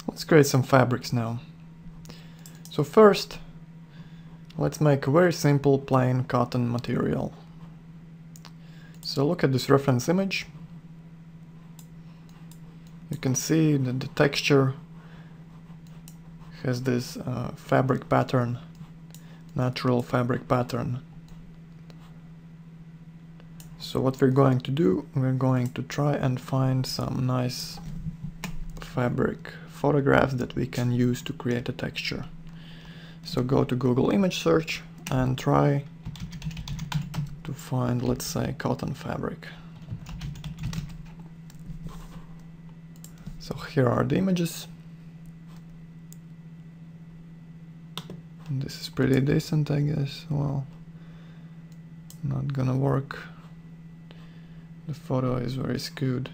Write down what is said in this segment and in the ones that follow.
Let's create some fabrics now. So first, let's make a very simple plain cotton material. So look at this reference image. You can see that the texture has this fabric pattern, natural fabric pattern. So what we're going to do, we're going to try and find some nice fabric photographs that we can use to create a texture. So go to Google image search and try to find, let's say, cotton fabric. So here are the images. This is pretty decent, I guess. Well, not gonna work. The photo is very skewed.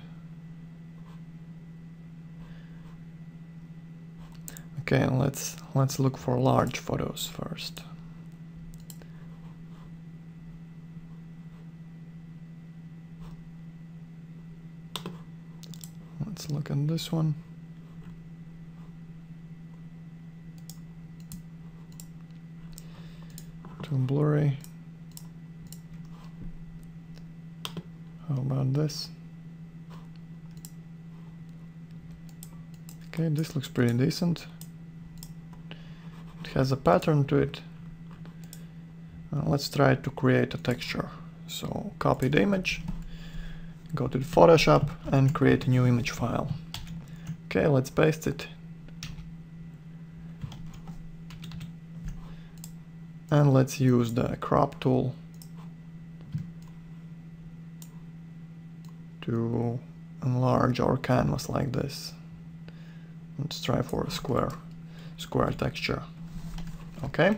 Okay, let's look for large photos first. Let's look at this one. Too blurry. How about this? Okay, this looks pretty decent. It has a pattern to it. Let's try to create a texture. So copy the image, go to the Photoshop and create a new image file. Okay, let's paste it. And let's use the crop tool to enlarge our canvas like this. Let's try for a square texture. Okay.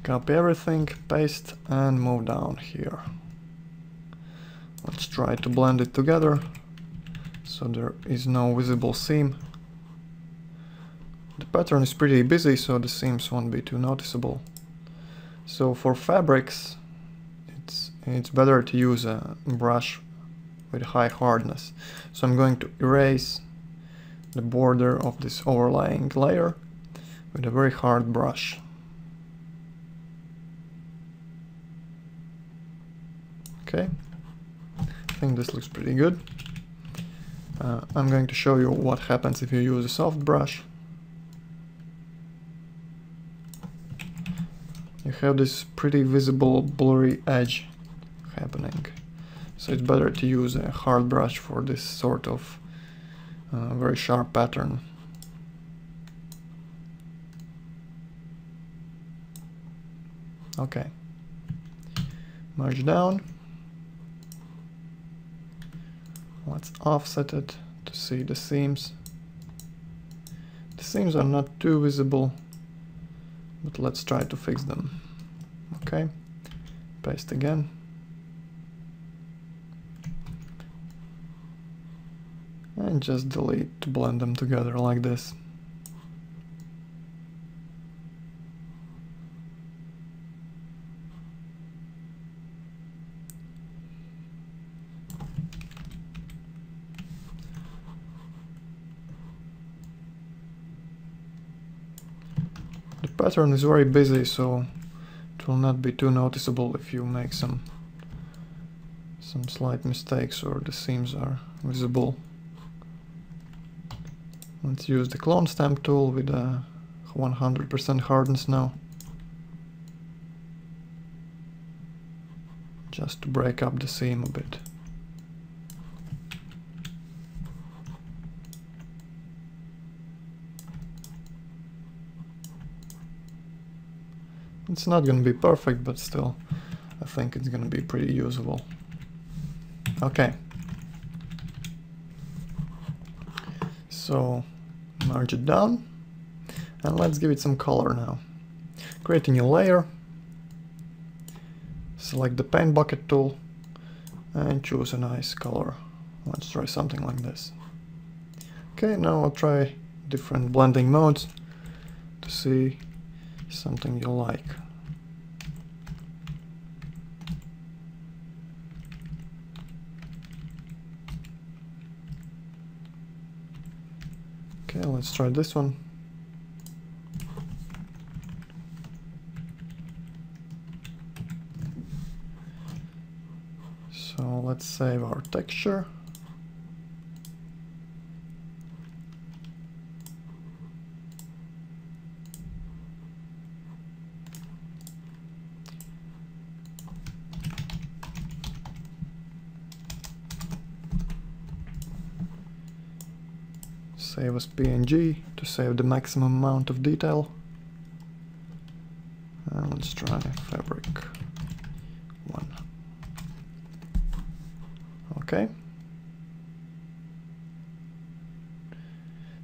Copy everything, paste, and move down here. Let's try to blend it together so there is no visible seam. The pattern is pretty busy, so the seams won't be too noticeable. So for fabrics, it's better to use a brush with high hardness. So I'm going to erase the border of this overlaying layer with a very hard brush. Okay, I think this looks pretty good. I'm going to show you what happens if you use a soft brush. You have this pretty visible blurry edge happening. So it's better to use a hard brush for this sort of very sharp pattern. Okay. Merge down. Let's offset it to see the seams. The seams are not too visible, but let's try to fix them. Okay, paste again. And just delete to blend them together like this. The pattern is very busy, so it will not be too noticeable if you make some slight mistakes or the seams are visible. Let's use the clone stamp tool with a 100% hardness now, just to break up the seam a bit. It's not going to be perfect, but still, I think it's going to be pretty usable. Okay. So, merge it down, and let's give it some color now. Create a new layer, select the paint bucket tool, and choose a nice color. Let's try something like this. Okay, now I'll try different blending modes to see something you like. Okay, let's try this one. So let's save our texture. Save as PNG to save the maximum amount of detail. And let's try fabric 1. Okay.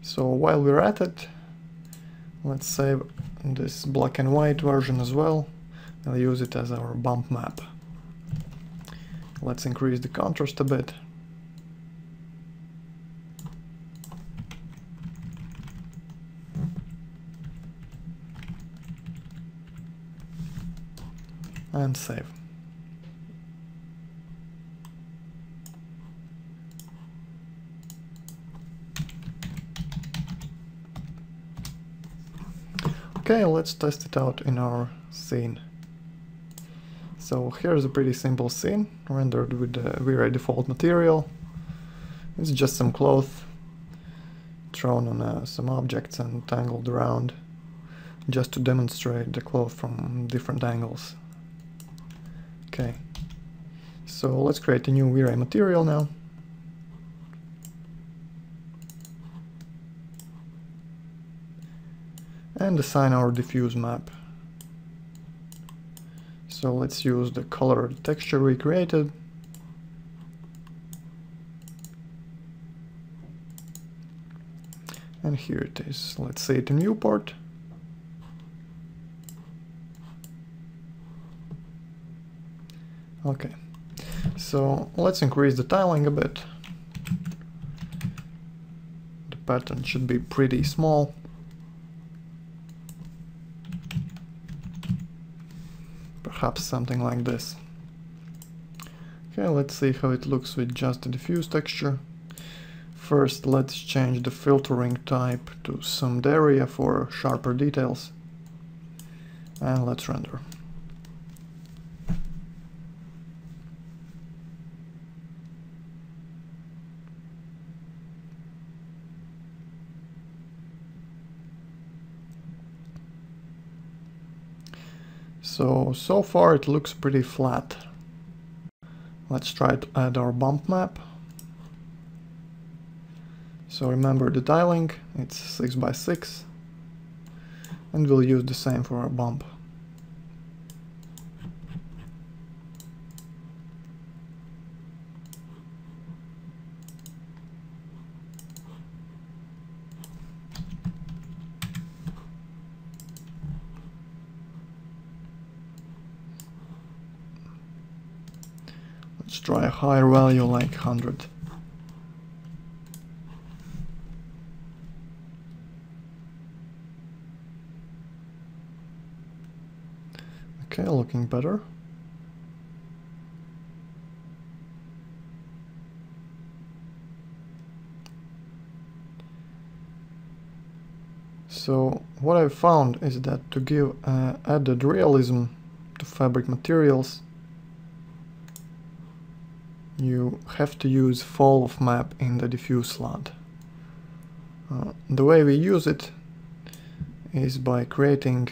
So while we're at it, let's save this black and white version as well. I'll use it as our bump map. Let's increase the contrast a bit. And save. Okay, let's test it out in our scene. So here's a pretty simple scene rendered with the V-Ray default material. It's just some cloth thrown on some objects and tangled around, just to demonstrate the cloth from different angles. Okay, so let's create a new V-Ray material now. And assign our diffuse map. So let's use the colored texture we created. And here it is. Let's say it in viewport. Okay, so let's increase the tiling a bit. The pattern should be pretty small. Perhaps something like this. Okay, let's see how it looks with just the diffuse texture. First, let's change the filtering type to summed area for sharper details. And let's render. So far it looks pretty flat. Let's try to add our bump map. So remember the tiling, it's 6 by 6, and we'll use the same for our bump. Let's try a higher value like 100. Okay, looking better. So what I've found is that to give added realism to fabric materials, you have to use fall of map in the diffuse slot. The way we use it is by creating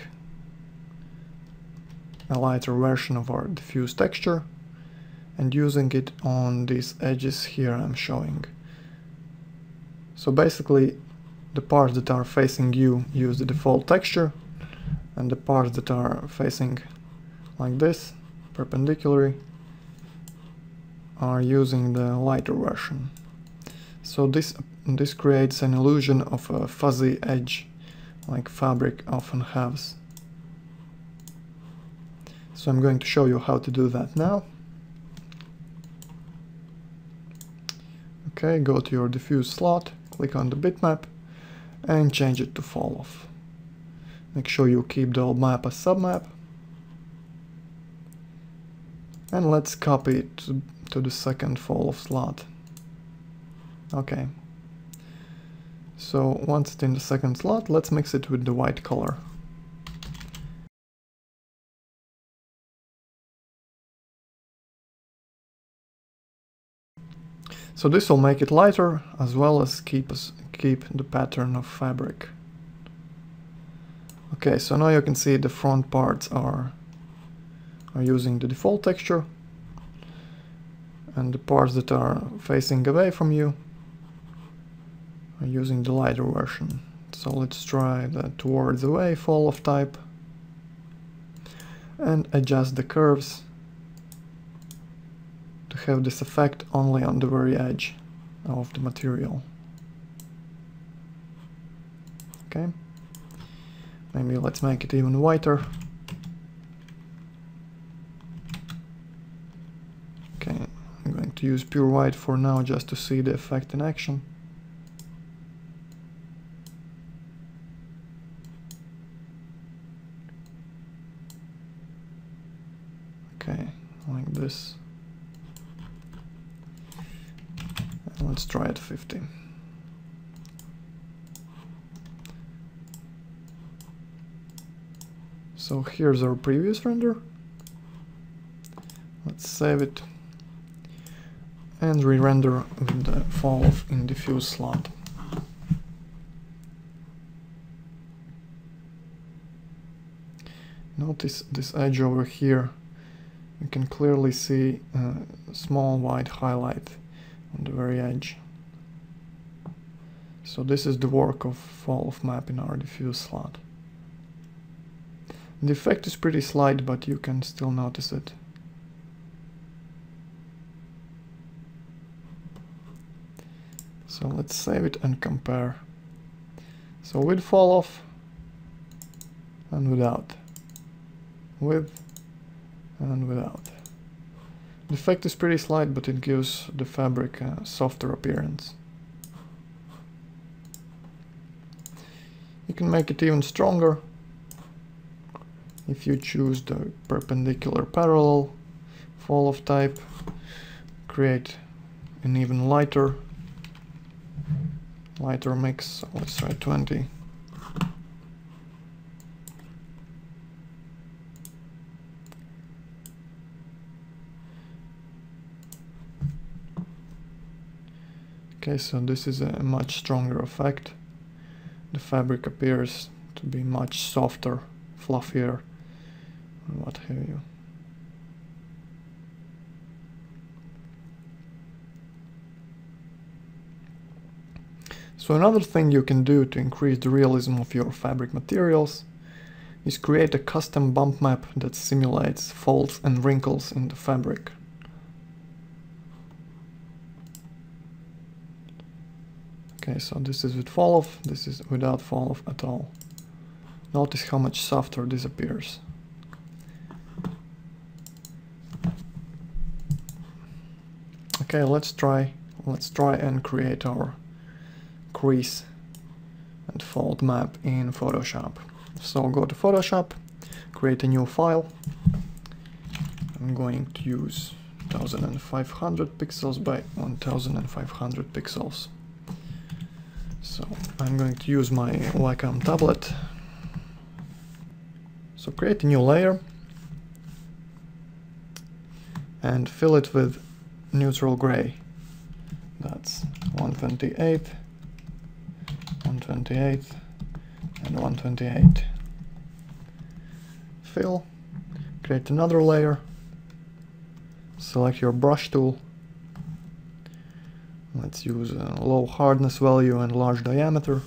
a lighter version of our diffuse texture and using it on these edges here I'm showing. So basically the parts that are facing you use the default texture, and the parts that are facing like this, perpendicularly, are using the lighter version. So this creates an illusion of a fuzzy edge, like fabric often has. So I'm going to show you how to do that now. Okay, go to your diffuse slot, click on the bitmap, and change it to fall off. Make sure you keep the old map as submap. And let's copy it to the second fall off slot. Okay. So once it's in the second slot, let's mix it with the white color. So this will make it lighter, as well as keep the pattern of fabric. Okay, so now you can see the front parts are using the default texture, and the parts that are facing away from you are using the lighter version. So let's try the towards away fall off type and adjust the curves to have this effect only on the very edge of the material. Okay, maybe let's make it even whiter. Okay, I'm going to use pure white for now just to see the effect in action. Okay, like this. And let's try at 50. So here's our previous render. Let's save it and re-render with the fall off in diffuse slot. Notice this edge over here. You can clearly see a small white highlight on the very edge. So this is the work of fall off map in our diffuse slot. The effect is pretty slight, but you can still notice it. So let's save it and compare. So with fall off and without. With and without. The effect is pretty slight, but it gives the fabric a softer appearance. You can make it even stronger if you choose the perpendicular parallel fall off type, create an even lighter mix. So let's try 20. Okay, so this is a much stronger effect. The fabric appears to be much softer, fluffier, and what have you. So another thing you can do to increase the realism of your fabric materials is create a custom bump map that simulates folds and wrinkles in the fabric. Okay, so this is with fall off, this is without fall off at all. Notice how much softer this appears. Okay, let's try and create our crease and fold map in Photoshop. So go to Photoshop, create a new file. I'm going to use 1500 pixels by 1500 pixels. So I'm going to use my Wacom tablet. So create a new layer and fill it with neutral gray. That's 128, 128, and 128. Fill, create another layer, select your brush tool. Let's use a low hardness value and large diameter,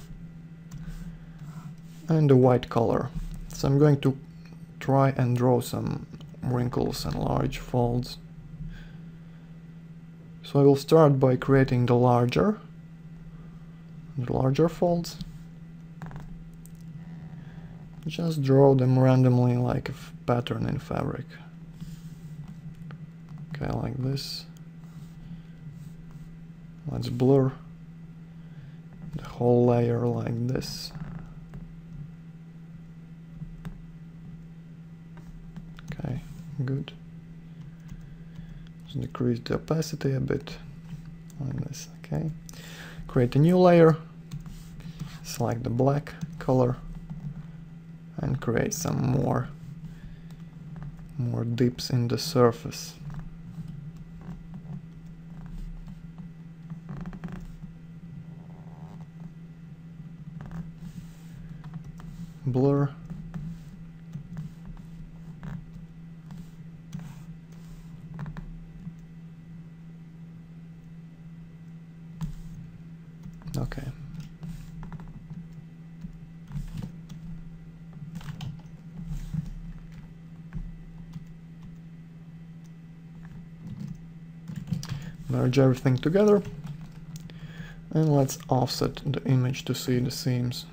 and a white color. So I'm going to try and draw some wrinkles and large folds. So I will start by creating the larger folds. Just draw them randomly like a pattern in fabric. Okay, like this. Let's blur the whole layer like this. Okay, good. Let's decrease the opacity a bit, like this, okay. Create a new layer, select the black color and create some more dips in the surface. Blur. Okay. Merge everything together and let's offset the image to see the seams.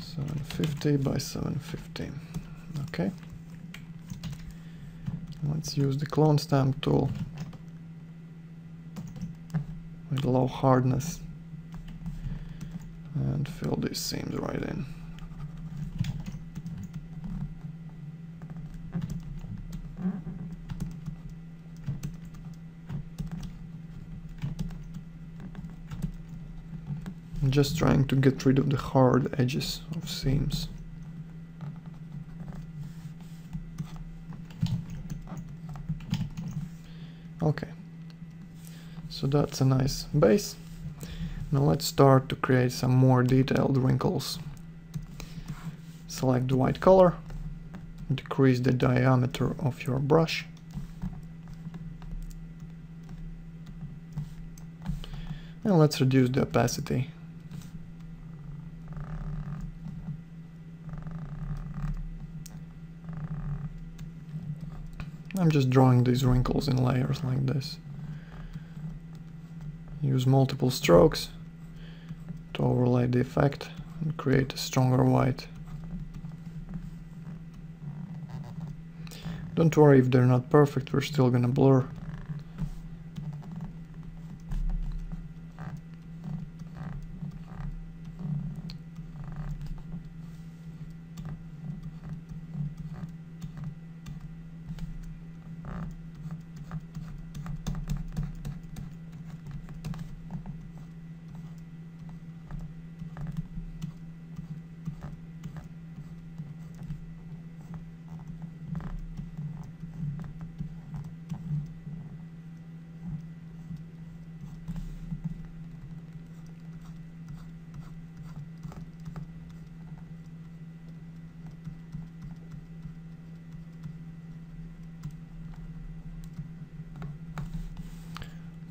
750 by 750. Okay. Let's use the clone stamp tool with low hardness and fill these seams right in. I'm just trying to get rid of the hard edges of seams. Okay, so that's a nice base. Now let's start to create some more detailed wrinkles. Select the white color, decrease the diameter of your brush, and let's reduce the opacity. I'm just drawing these wrinkles in layers like this. Use multiple strokes to overlay the effect and create a stronger white. Don't worry if they're not perfect, we're still gonna blur.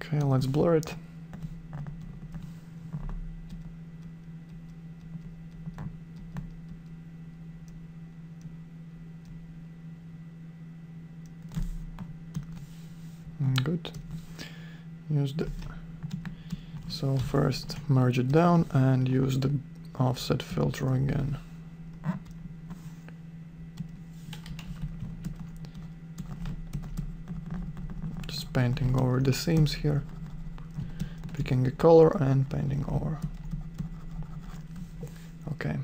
Okay, let's blur it. Good. Use the... So first merge it down and use the offset filter again. Painting over the seams here, picking a color and painting over. Okay.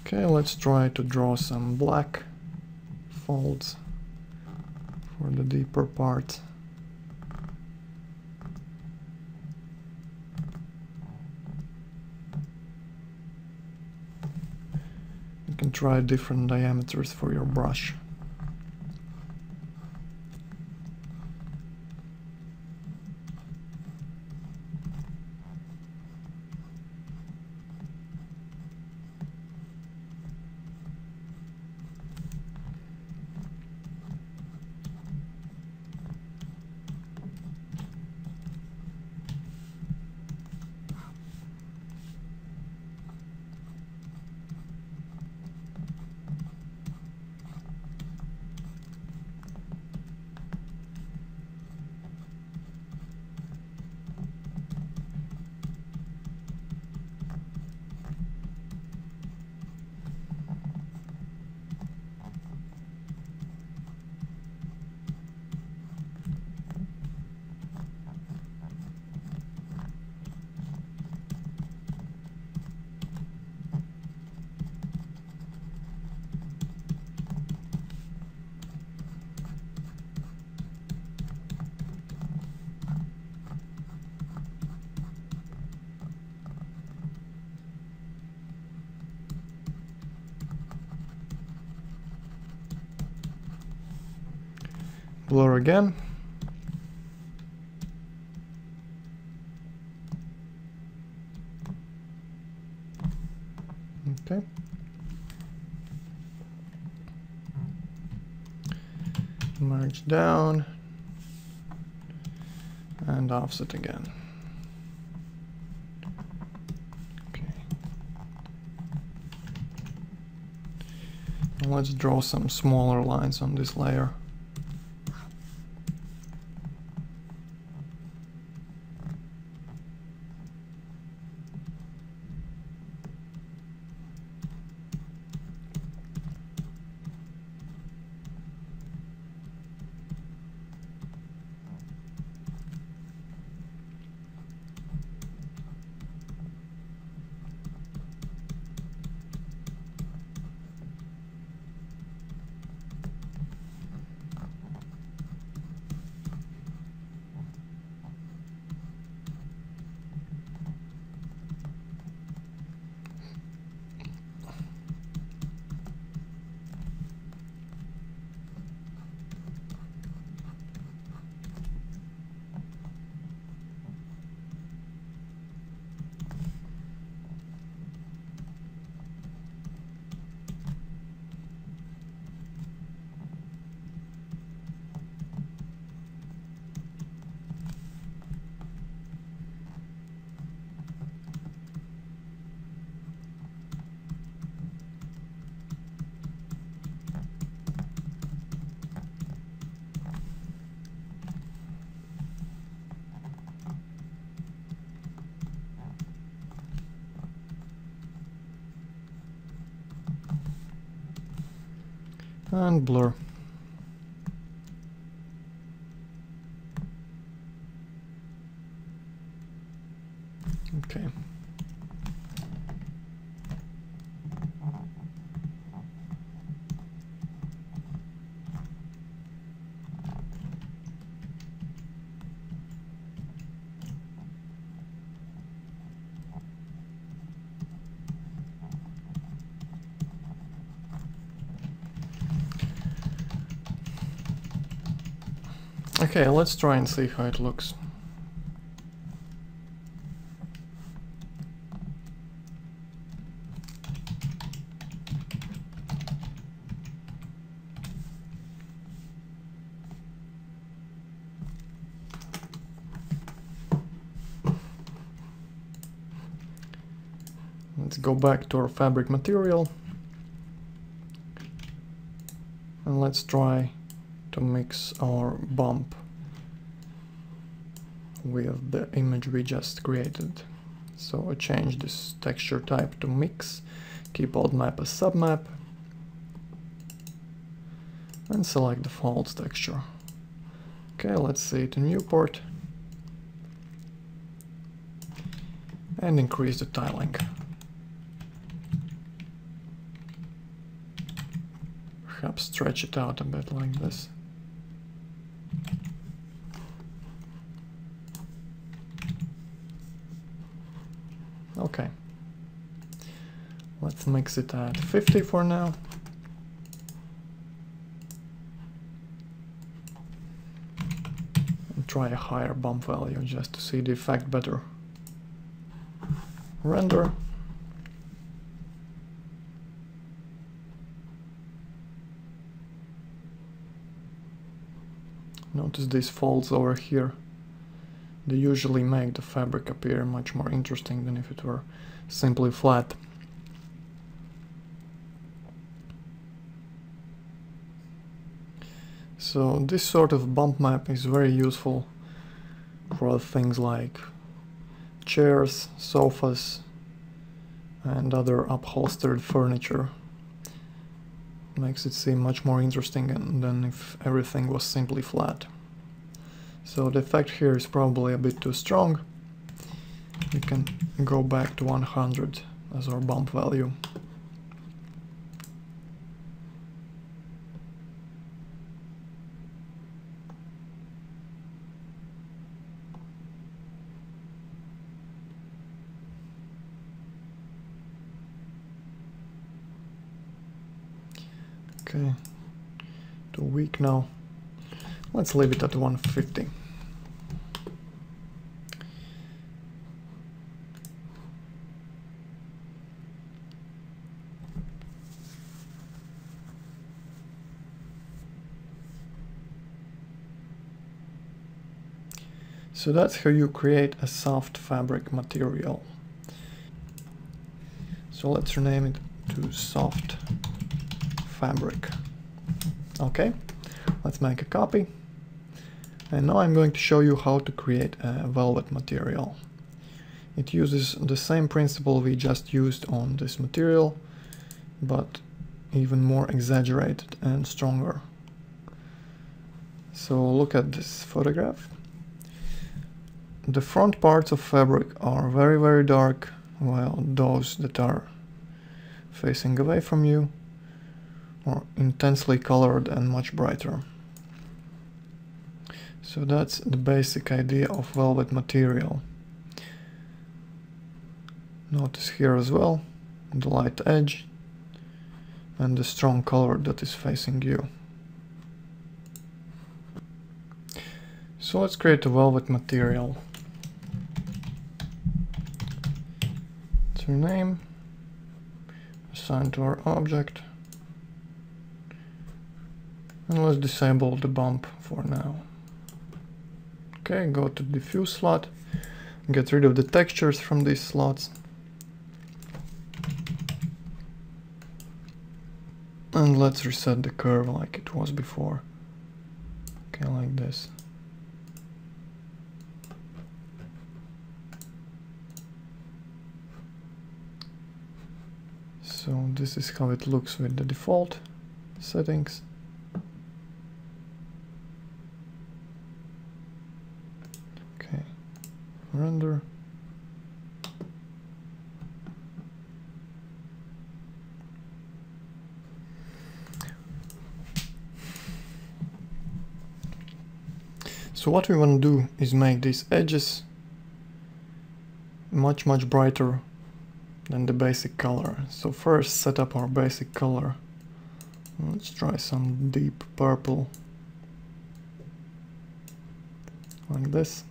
Okay, let's try to draw some black folds for the deeper part. You can try different diameters for your brush. Blur again. Okay. Merge down and offset again. Okay. Let's draw some smaller lines on this layer. And blur. Okay. Okay, let's try and see how it looks. Let's go back to our fabric material and let's try to mix our bump with the image we just created. So I change this texture type to mix, keep old map as submap, and select the false texture. Okay, let's see it in viewport and increase the tiling. Perhaps stretch it out a bit like this. Okay. Let's mix it at 50 for now. And try a higher bump value just to see the effect better. Render. Notice these folds over here. They usually make the fabric appear much more interesting than if it were simply flat. So this sort of bump map is very useful for things like chairs, sofas, and other upholstered furniture. Makes it seem much more interesting than if everything was simply flat. So the effect here is probably a bit too strong. We can go back to 100 as our bump value. Okay, too weak now. Let's leave it at 150. So that's how you create a soft fabric material. So let's rename it to soft fabric. Okay, let's make a copy. And now I'm going to show you how to create a velvet material. It uses the same principle we just used on this material, but even more exaggerated and stronger. So look at this photograph. The front parts of fabric are very, very dark, while those that are facing away from you are intensely colored and much brighter. So that's the basic idea of velvet material. Notice here as well the light edge and the strong color that is facing you. So let's create a velvet material. Let's rename, assign to our object, and let's disable the bump for now. Okay, go to diffuse slot, get rid of the textures from these slots, and let's reset the curve like it was before. Okay, like this. So this is how it looks with the default settings. Okay, render. So what we want to do is make these edges much brighter than the basic color. So first set up our basic color. Let's try some deep purple, like this,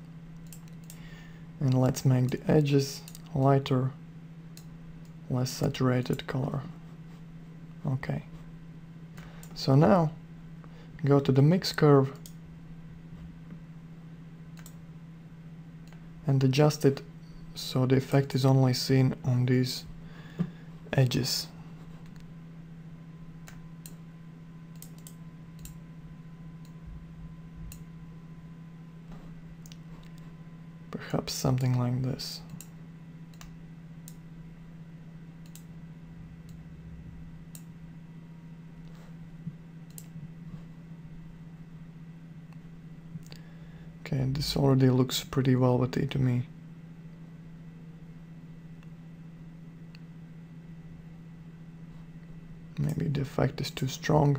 and let's make the edges lighter, less saturated color. Okay, so now go to the mix curve and adjust it so the effect is only seen on these edges. Perhaps something like this. Okay, this already looks pretty velvety to me. Maybe the effect is too strong.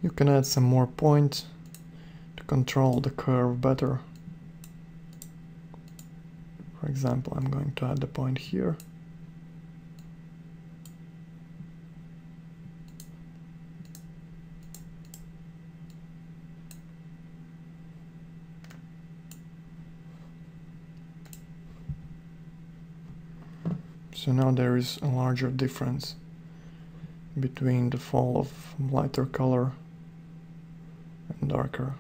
You can add some more points to control the curve better. For example, I'm going to add a point here. So now there is a larger difference between the fall of lighter color and darker.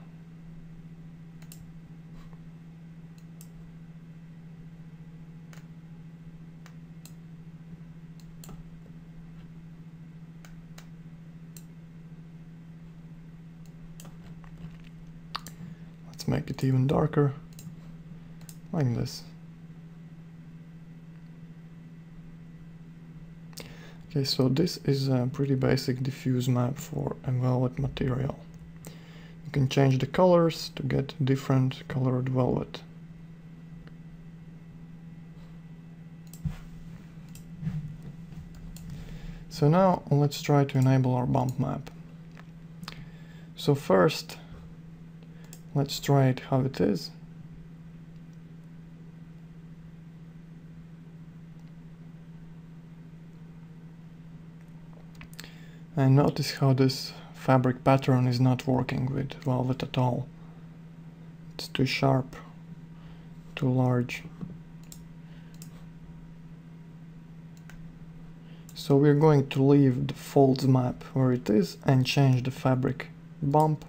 Let's make it even darker, like this. Okay, so this is a pretty basic diffuse map for a velvet material. You can change the colors to get different colored velvet. So now let's try to enable our bump map. So first, let's try it how it is. And notice how this fabric pattern is not working with velvet at all. It's too sharp, too large. So we're going to leave the folds map where it is and change the fabric bump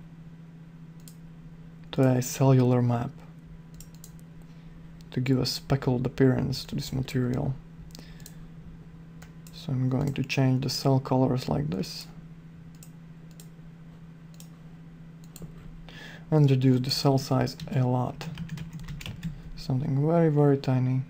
to a cellular map to give a speckled appearance to this material. So I'm going to change the cell colors like this and reduce the cell size a lot. Something very, very tiny.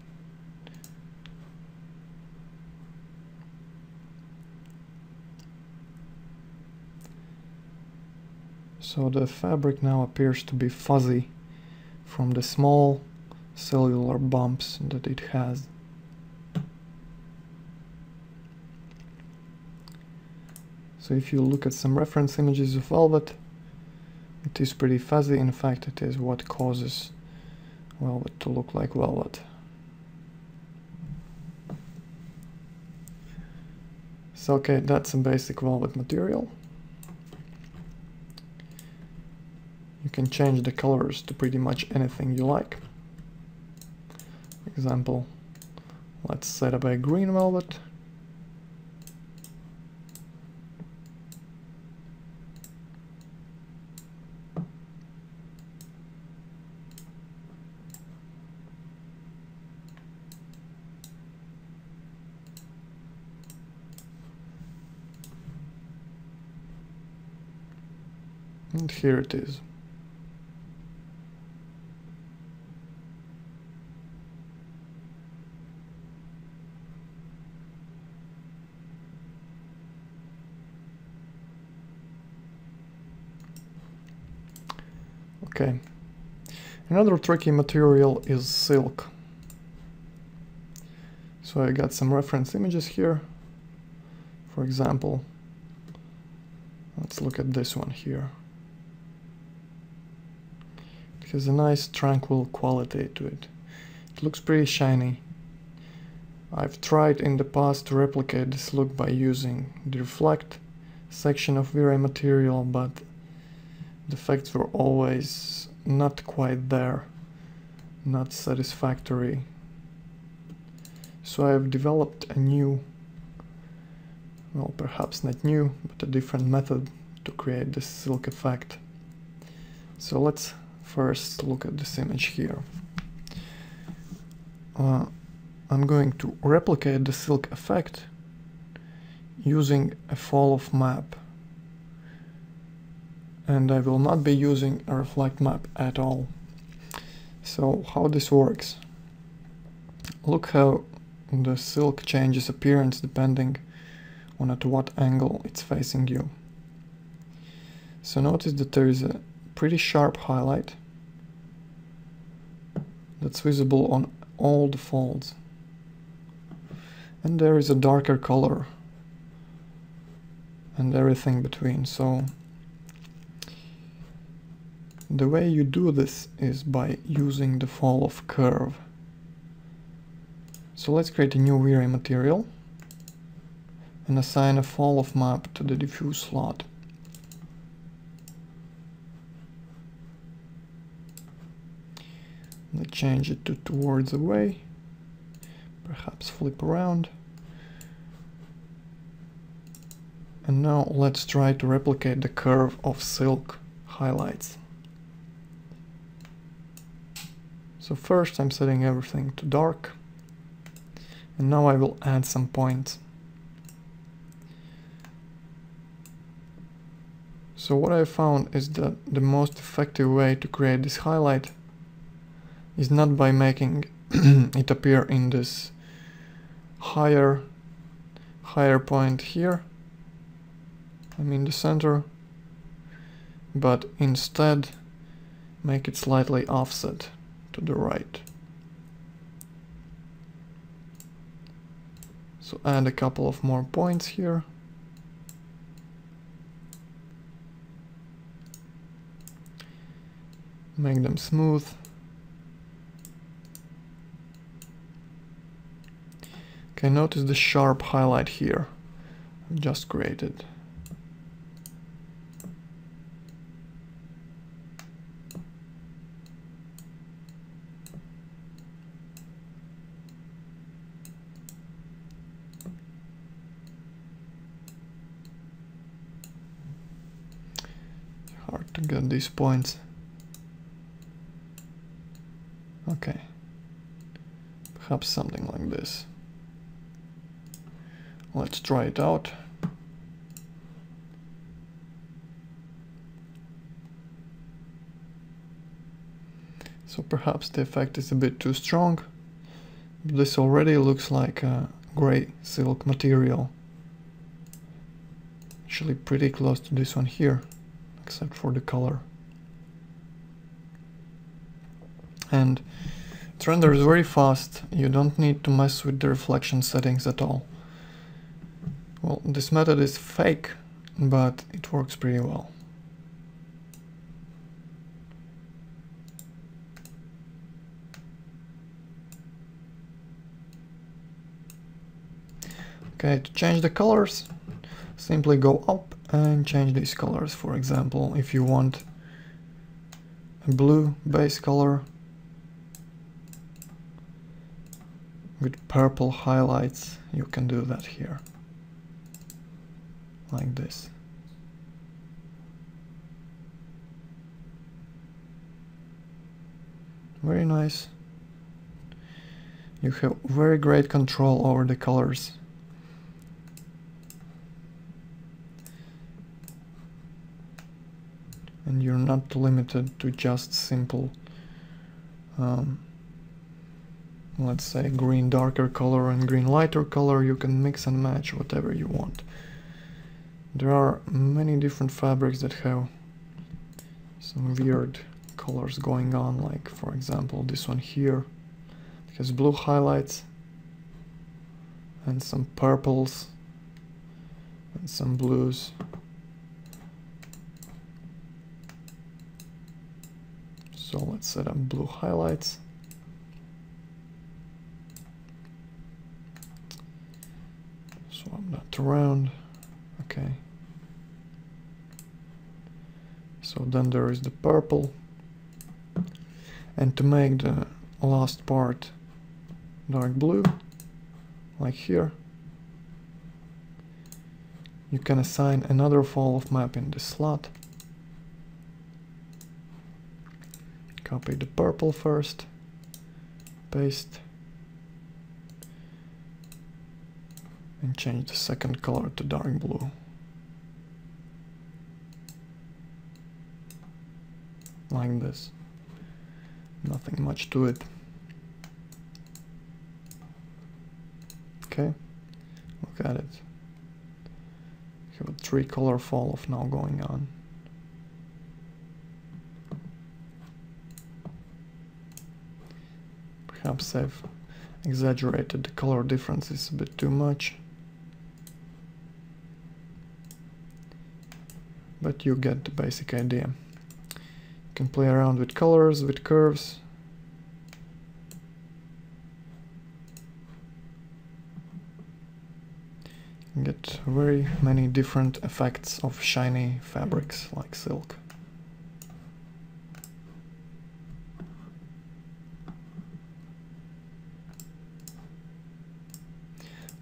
So the fabric now appears to be fuzzy from the small cellular bumps that it has. So if you look at some reference images of velvet, it is pretty fuzzy. In fact, it is what causes velvet to look like velvet. So okay, that's a basic velvet material. You can change the colors to pretty much anything you like. For example, let's set up a green velvet. And here it is. Okay. Another tricky material is silk. So I got some reference images here. For example, let's look at this one here. It has a nice tranquil quality to it. It looks pretty shiny. I've tried in the past to replicate this look by using the reflect section of V-Ray material, but the effects were always not quite there, not satisfactory. So I've developed a new, well, perhaps not new, but a different method to create this silk effect. So let's first look at this image here. I'm going to replicate the silk effect using a fall of map. And I will not be using a reflect map at all. So how this works? Look how the silk changes appearance depending on at what angle it's facing you. So notice that there is a pretty sharp highlight that's visible on all the folds. And there is a darker color and everything between. So the way you do this is by using the fall of curve. So let's create a new V-Ray material and assign a fall of map to the diffuse slot. Let's change it to towards away, perhaps flip around. And now let's try to replicate the curve of silk highlights. So first I'm setting everything to dark, and now I will add some points. So what I found is that the most effective way to create this highlight is not by making it appear in this higher point here, I'm in the center, but instead make it slightly offset to the right. So add a couple of more points here. Make them smooth. Okay, notice the sharp highlight here I've just created. to get these points. Okay, perhaps something like this. Let's try it out. So perhaps the effect is a bit too strong. This already looks like a gray silk material. Actually pretty close to this one here, except for the color. And it renders very fast. You don't need to mess with the reflection settings at all. Well, this method is fake, but it works pretty well. Okay, to change the colors, simply go up and change these colors. For example, if you want a blue base color with purple highlights, you can do that here, like this. Very nice. You have very great control over the colors. And you're not limited to just simple, let's say, green darker color and green lighter color. You can mix and match whatever you want. There are many different fabrics that have some weird colors going on, like for example this one here. It has blue highlights and some purples and some blues. So let's set up blue highlights. Swap that around. Okay. So then there is the purple. And to make the last part dark blue, like here, you can assign another fall of map in this slot. Copy the purple first, paste, and change the second color to dark blue. Like this. Nothing much to it. Okay, look at it. We have a 3-color fall off now going on. Perhaps I've exaggerated the color differences a bit too much, but you get the basic idea. You can play around with colors, with curves. You can get very many different effects of shiny fabrics like silk.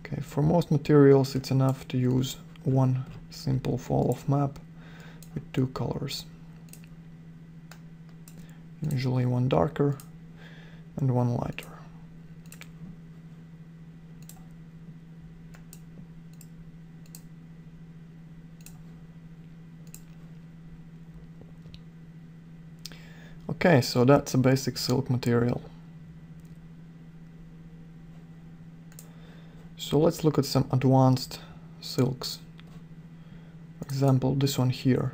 Okay, for most materials it's enough to use one simple fall of map with 2 colors. Usually one darker and one lighter. Okay, so that's a basic silk material. So let's look at some advanced silks. For example, this one here.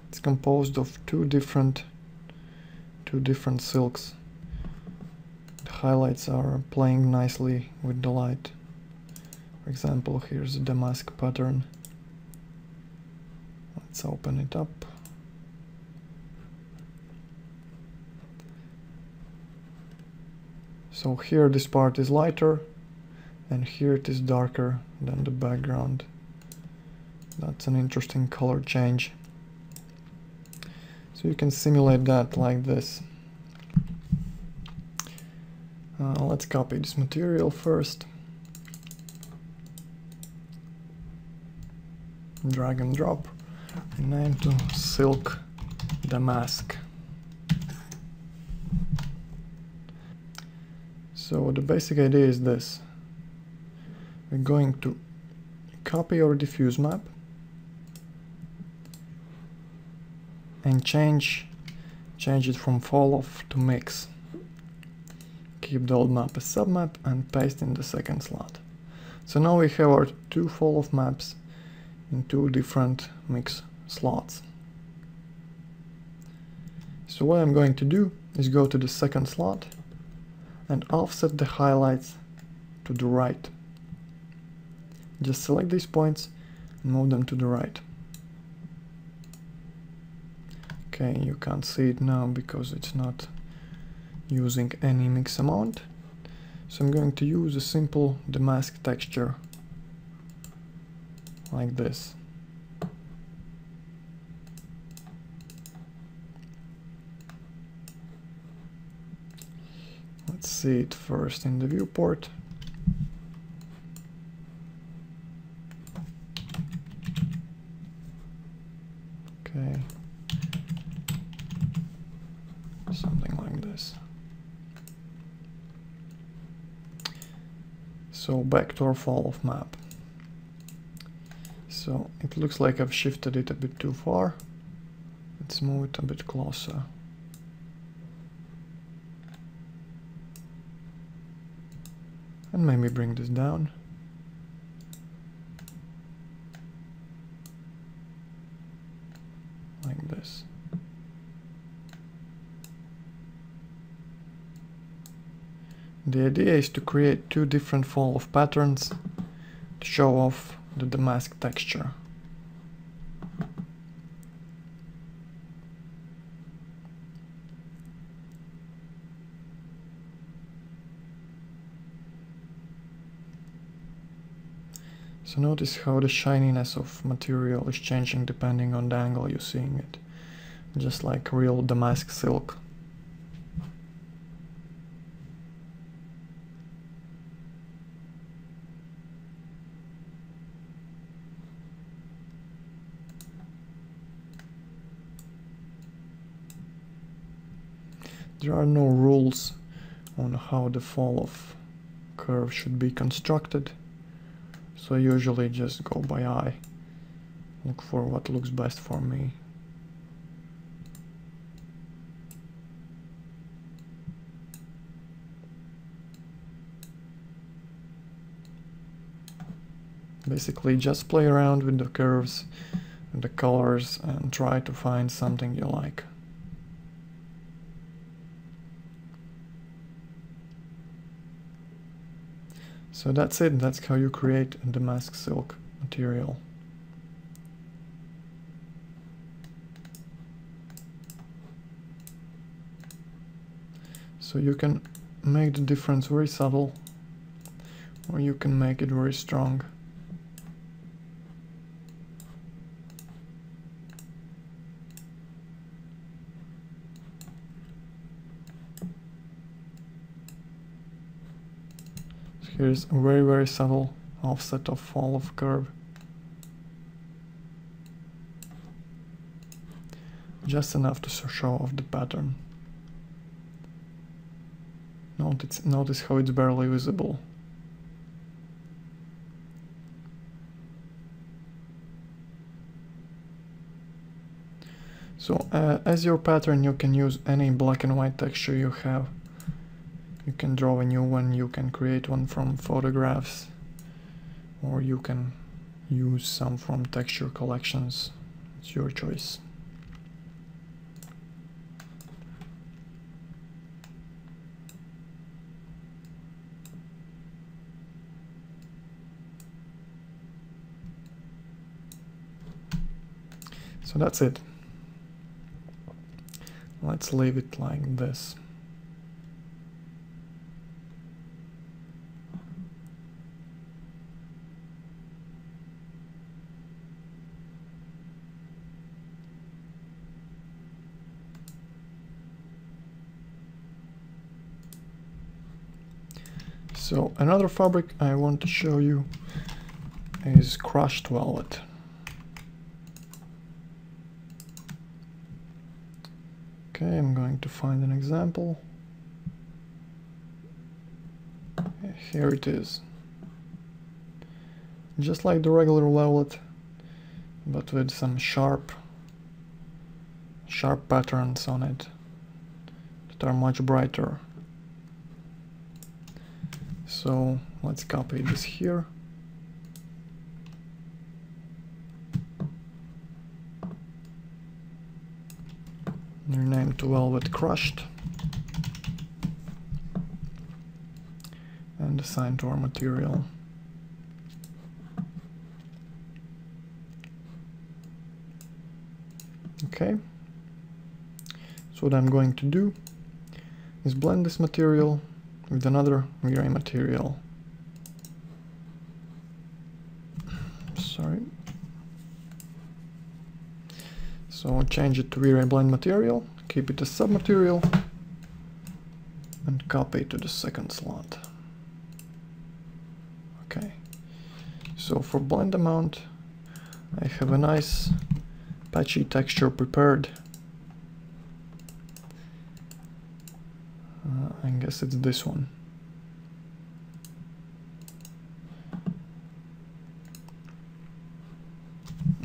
It's composed of two different silks. The highlights are playing nicely with the light. For example, here's a damask pattern. Let's open it up. So here this part is lighter, and here it is darker than the background. That's an interesting color change. So you can simulate that like this. Let's copy this material first. Drag and drop. name to silk damask. So the basic idea is this. We're going to copy our diffuse map and change it from fall off to mix. Keep the old map as submap and paste in the second slot. So now we have our two fall off maps in two different mix slots. So what I'm going to do is go to the second slot and offset the highlights to the right. Just select these points and move them to the right. Okay, you can't see it now because it's not using any mix amount. So I'm going to use a simple damask texture like this. Let's see it first in the viewport. Okay, something like this. So back to our fall off map. So it looks like I've shifted it a bit too far. Let's move it a bit closer. And maybe bring this down. Like this. The idea is to create two different fall off patterns to show off the damask texture. So notice how the shininess of material is changing depending on the angle you're seeing it, just like real damask silk. There are no rules on how the fall-off curve should be constructed, so I usually just go by eye, look for what looks best for me. Basically just play around with the curves and the colors and try to find something you like. So that's it, that's how you create a damask silk material. So you can make the difference very subtle, or you can make it very strong. Here's a very subtle offset of fall-off curve. Just enough to show off the pattern. Notice how it's barely visible. So as your pattern, you can use any black and white texture you have. You can draw a new one, you can create one from photographs, or you can use some from texture collections. It's your choice. So that's it. Let's leave it like this. So another fabric I want to show you is crushed velvet. Okay, I'm going to find an example. Here it is. Just like the regular velvet, but with some sharp patterns on it that are much brighter. So let's copy this here. Rename to Velvet Crushed and assign to our material. Okay, so what I'm going to do is blend this material with another V-Ray material. Sorry. So change it to V-Ray blend material, keep it as submaterial, and copy it to the second slot. Okay, so for blend amount, I have a nice patchy texture prepared. I guess it's this one.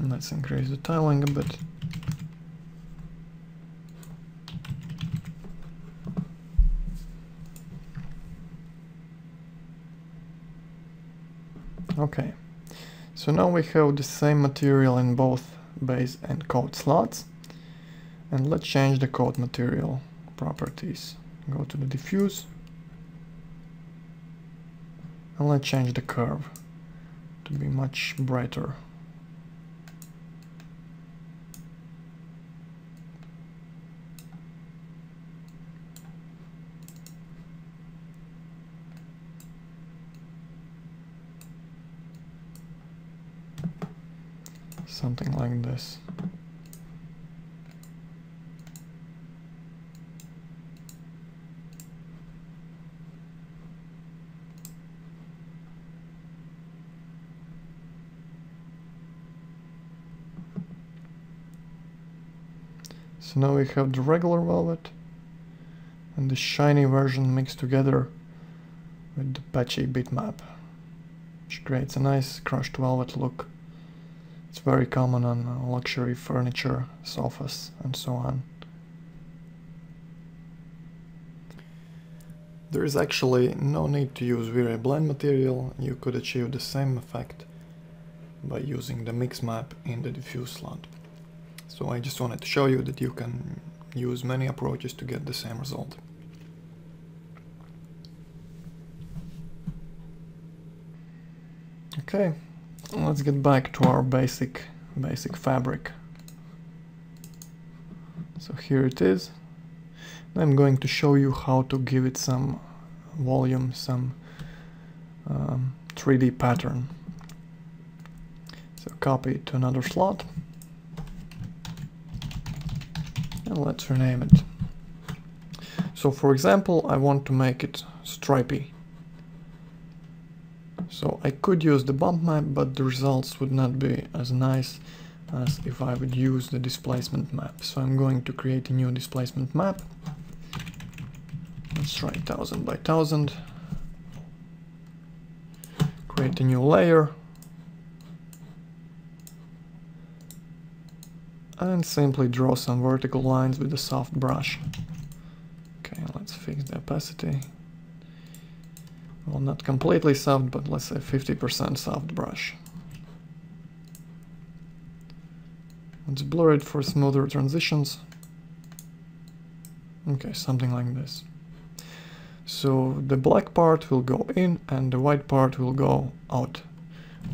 Let's increase the tiling a bit. Okay, so now we have the same material in both base and coat slots, and let's change the coat material properties. Go to the diffuse, and let's change the curve to be much brighter. Something like this. So now we have the regular velvet and the shiny version mixed together with the patchy bitmap, which creates a nice crushed velvet look. It's very common on luxury furniture, sofas, and so on. There is actually no need to use V-Ray blend material. You could achieve the same effect by using the mix map in the diffuse slot. So I just wanted to show you that you can use many approaches to get the same result. Okay, let's get back to our basic fabric. So here it is. I'm going to show you how to give it some volume, some 3D pattern. So copy it to another slot. And let's rename it. So for example, I want to make it stripy. So I could use the bump map, but the results would not be as nice as if I would use the displacement map. So I'm going to create a new displacement map. Let's try 1000 by 1000. Create a new layer. And simply draw some vertical lines with a soft brush. Okay, let's fix the opacity. Well, not completely soft, but let's say 50% soft brush. Let's blur it for smoother transitions. Okay, something like this. So the black part will go in and the white part will go out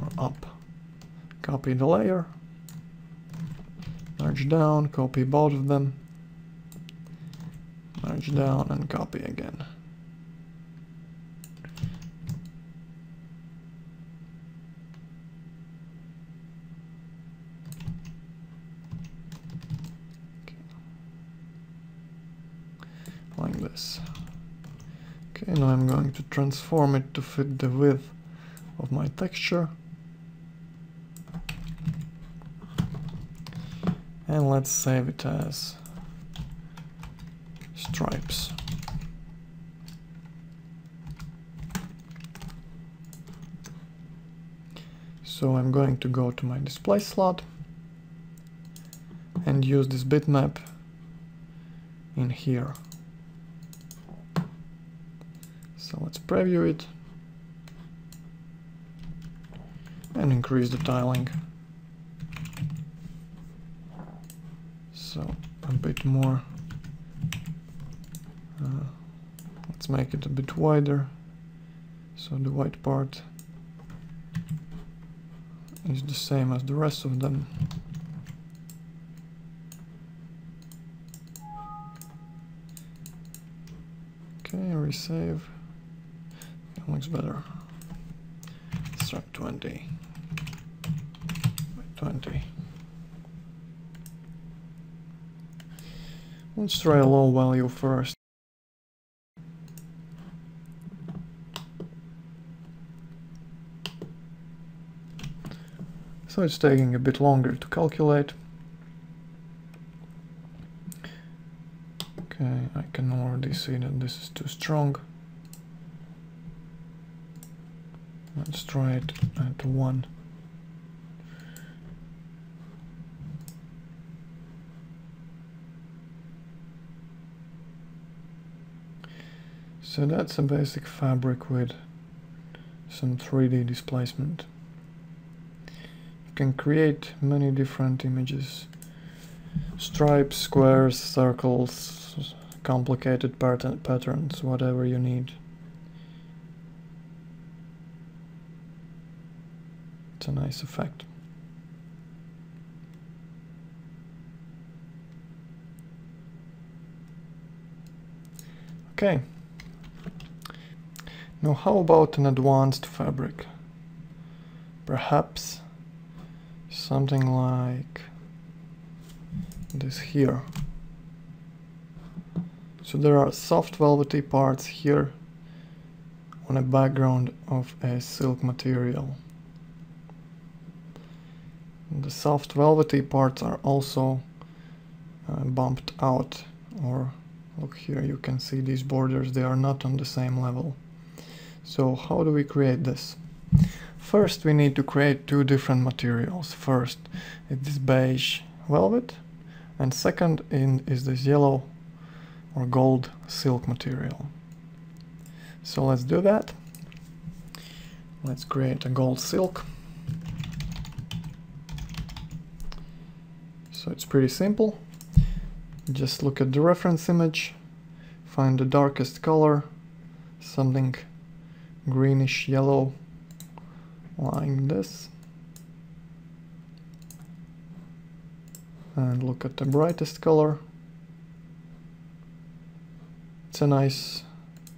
or up. Copy the layer. Merge down, copy both of them. Merge down and copy again. Like this. Okay, now I'm going to transform it to fit the width of my texture. And let's save it as stripes. So I'm going to go to my display slot and use this bitmap in here. So let's preview it and increase the tiling. So a bit more. Let's make it a bit wider, so the white part is the same as the rest of them. Okay, resave. That looks better. Let's try 20 by 20. Let's try a low value first. So it's taking a bit longer to calculate. Okay, I can already see that this is too strong. Let's try it at 1. So that's a basic fabric with some 3D displacement. You can create many different images. Stripes, squares, circles, complicated patterns, whatever you need. It's a nice effect. Okay. Now how about an advanced fabric? Perhaps something like this here. So there are soft velvety parts here on a background of a silk material. The soft velvety parts are also bumped out, or look here, you can see these borders, they are not on the same level. So how do we create this? First we need to create two different materials. First it is beige velvet, and second is this yellow or gold silk material. So let's do that. Let's create a gold silk. So it's pretty simple. Just look at the reference image, find the darkest color, something greenish yellow like this, and look at the brightest color. It's a nice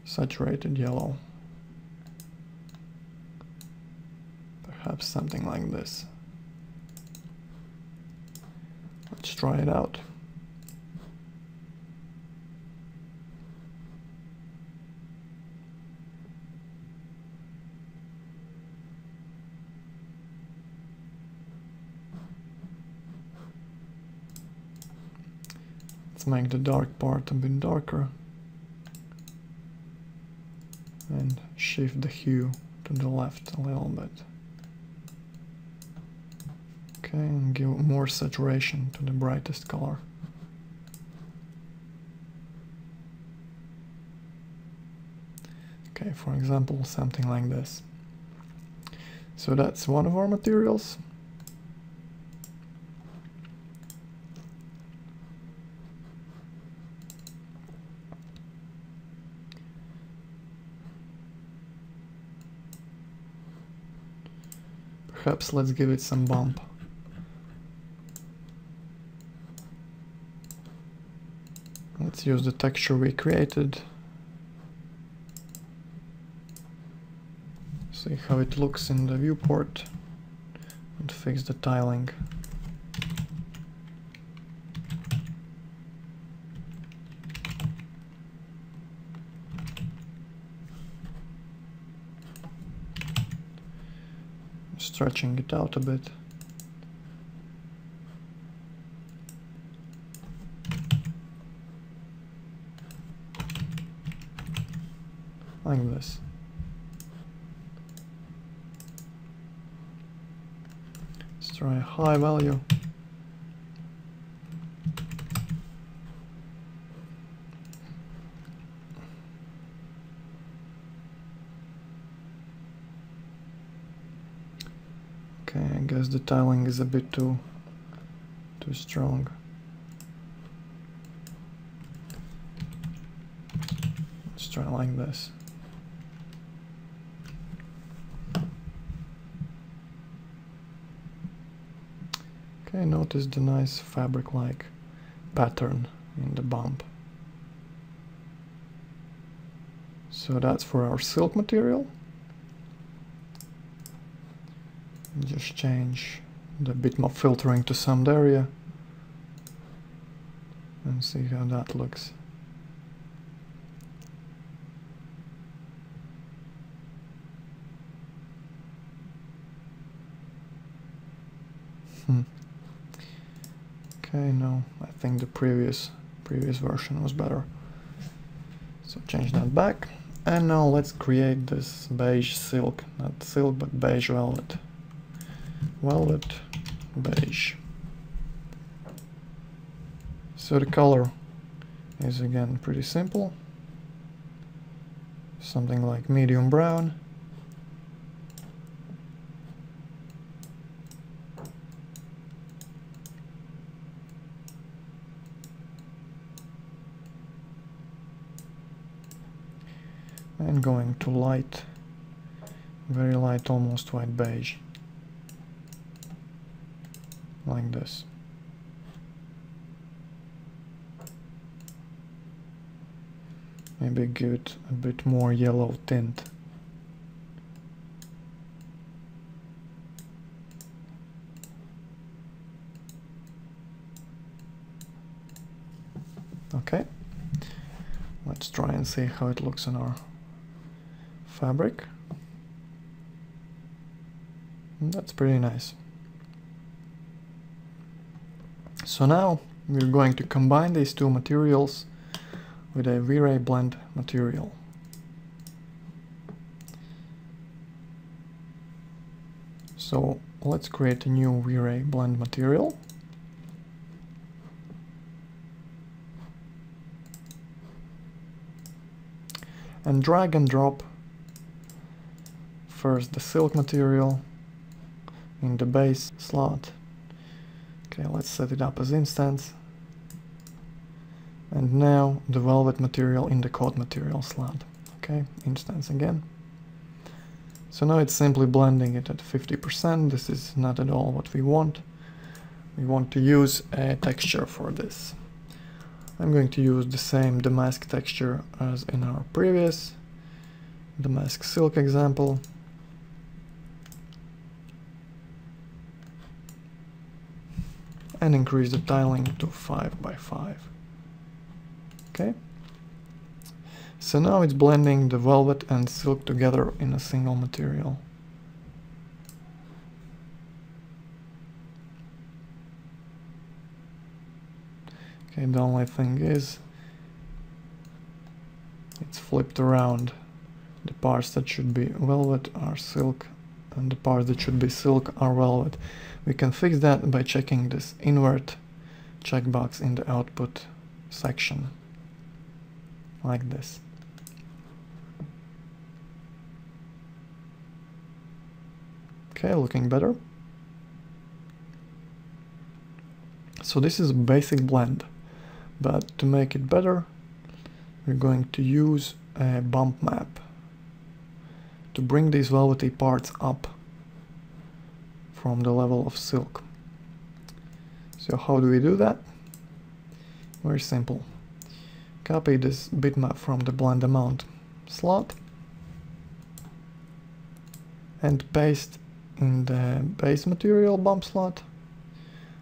saturated yellow, perhaps something like this. Let's try it out. Let's make the dark part a bit darker and shift the hue to the left a little bit. Okay, and give more saturation to the brightest color. Okay, for example, something like this. So that's one of our materials. Perhaps let's give it some bump. Let's use the texture we created. See how it looks in the viewport and fix the tiling. Stretching it out a bit. like this. Let's try a high value. Okay, I guess the tiling is a bit too strong. Let's try like this. Okay, notice the nice fabric-like pattern in the bump. So that's for our silk material. Just change the bitmap filtering to summed area and see how that looks. Okay, no, I think the previous version was better. So change that back. And now let's create this beige silk, not silk but beige velvet. Velvet beige. So the color is again pretty simple. Something like medium brown. And going to light, very light, almost white beige. Like this. Maybe give it a bit more yellow tint. Okay, let's try and see how it looks on our fabric. And that's pretty nice. So now we're going to combine these two materials with a V-Ray blend material. So let's create a new V-Ray blend material. And drag and drop first the silk material in the base slot. Okay, let's set it up as instance. And now the velvet material in the coat material slot. Okay, instance again. So now it's simply blending it at 50%. This is not at all what we want. We want to use a texture for this. I'm going to use the same damask texture as in our previous damask silk example. And increase the tiling to 5 by 5. Okay. So now it's blending the velvet and silk together in a single material. Okay, the only thing is it's flipped around. The parts that should be velvet are silk, and the parts that should be silk are velvet. We can fix that by checking this invert checkbox in the output section, like this. Okay, looking better. So this is a basic blend, but to make it better, we're going to use a bump map to bring these velvety parts up from the level of silk. So how do we do that? Very simple. Copy this bitmap from the blend amount slot and paste in the base material bump slot.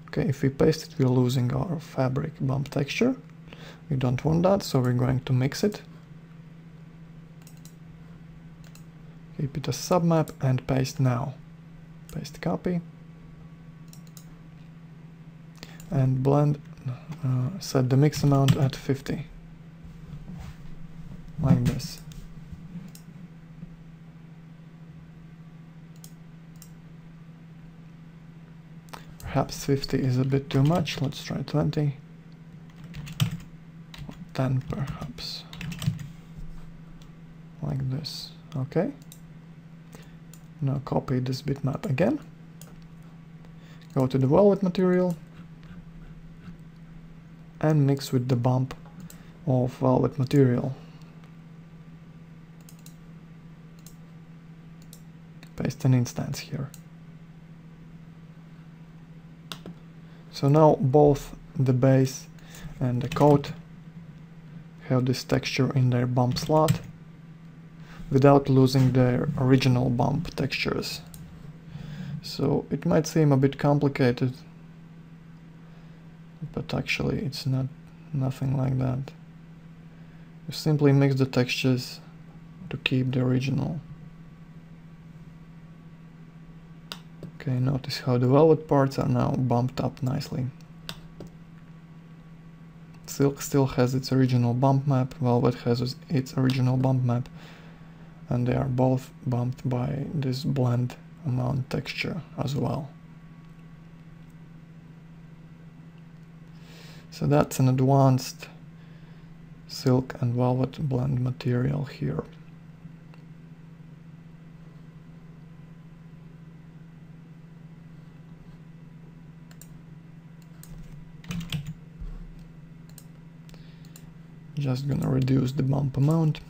Okay, if we paste it, we're losing our fabric bump texture. We don't want that, so we're going to mix it. Keep it as submap and paste now. Paste copy. And blend, set the mix amount at 50. Like this. Perhaps 50 is a bit too much. Let's try 20. 10 perhaps. Like this. Okay. Now copy this bitmap again. Go to the velvet material and mix with the bump of velvet material. Paste an instance here. So now both the base and the coat have this texture in their bump slot without losing their original bump textures. So it might seem a bit complicated, but actually it's nothing like that. You simply mix the textures to keep the original. Okay, notice how the velvet parts are now bumped up nicely. Silk still has its original bump map, velvet has its original bump map, and they are both bumped by this blend amount texture as well. So that's an advanced silk and velvet blend material here. Just gonna reduce the bump amount.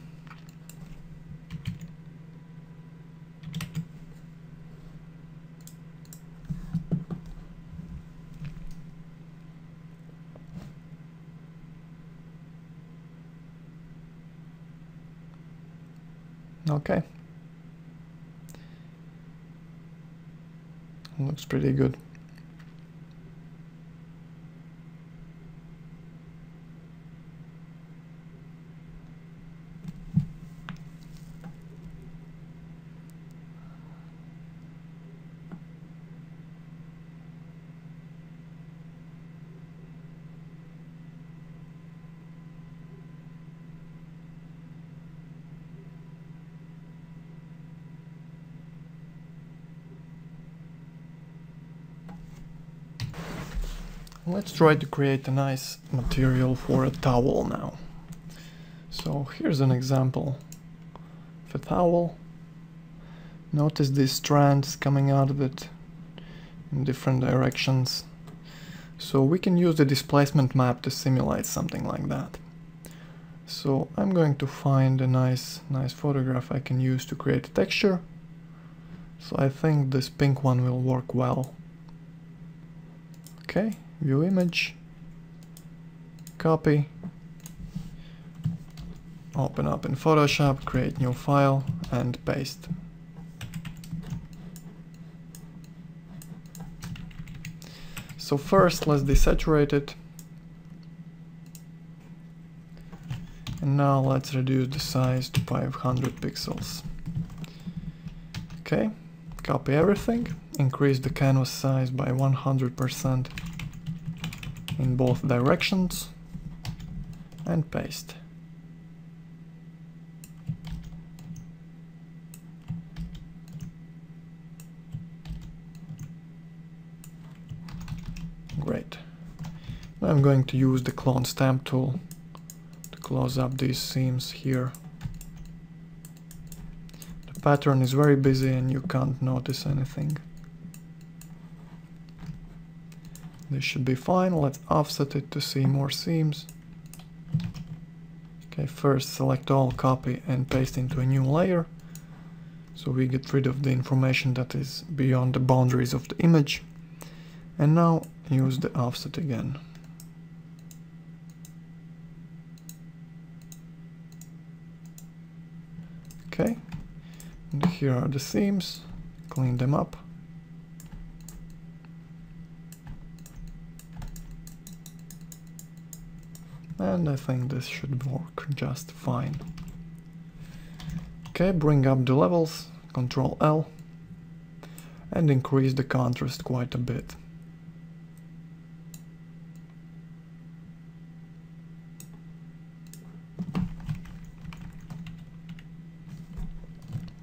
Okay. Looks pretty good. Let's try to create a nice material for a towel now. So here's an example of a towel. Notice these strands coming out of it in different directions. So we can use the displacement map to simulate something like that. So I'm going to find a nice photograph I can use to create a texture. So I think this pink one will work well. Okay. View image, copy, open up in Photoshop, create new file and paste. So first let's desaturate it, and now let's reduce the size to 500 pixels. Okay, copy everything, increase the canvas size by 100% in both directions and paste. Great. Now I'm going to use the clone stamp tool to close up these seams here. The pattern is very busy and you can't notice anything. This should be fine. Let's offset it to see more seams. Okay, first select all, copy and paste into a new layer. So we get rid of the information that is beyond the boundaries of the image. And now use the offset again. Okay, and here are the seams. Clean them up. And I think this should work just fine. Okay, bring up the levels, Ctrl L, and increase the contrast quite a bit.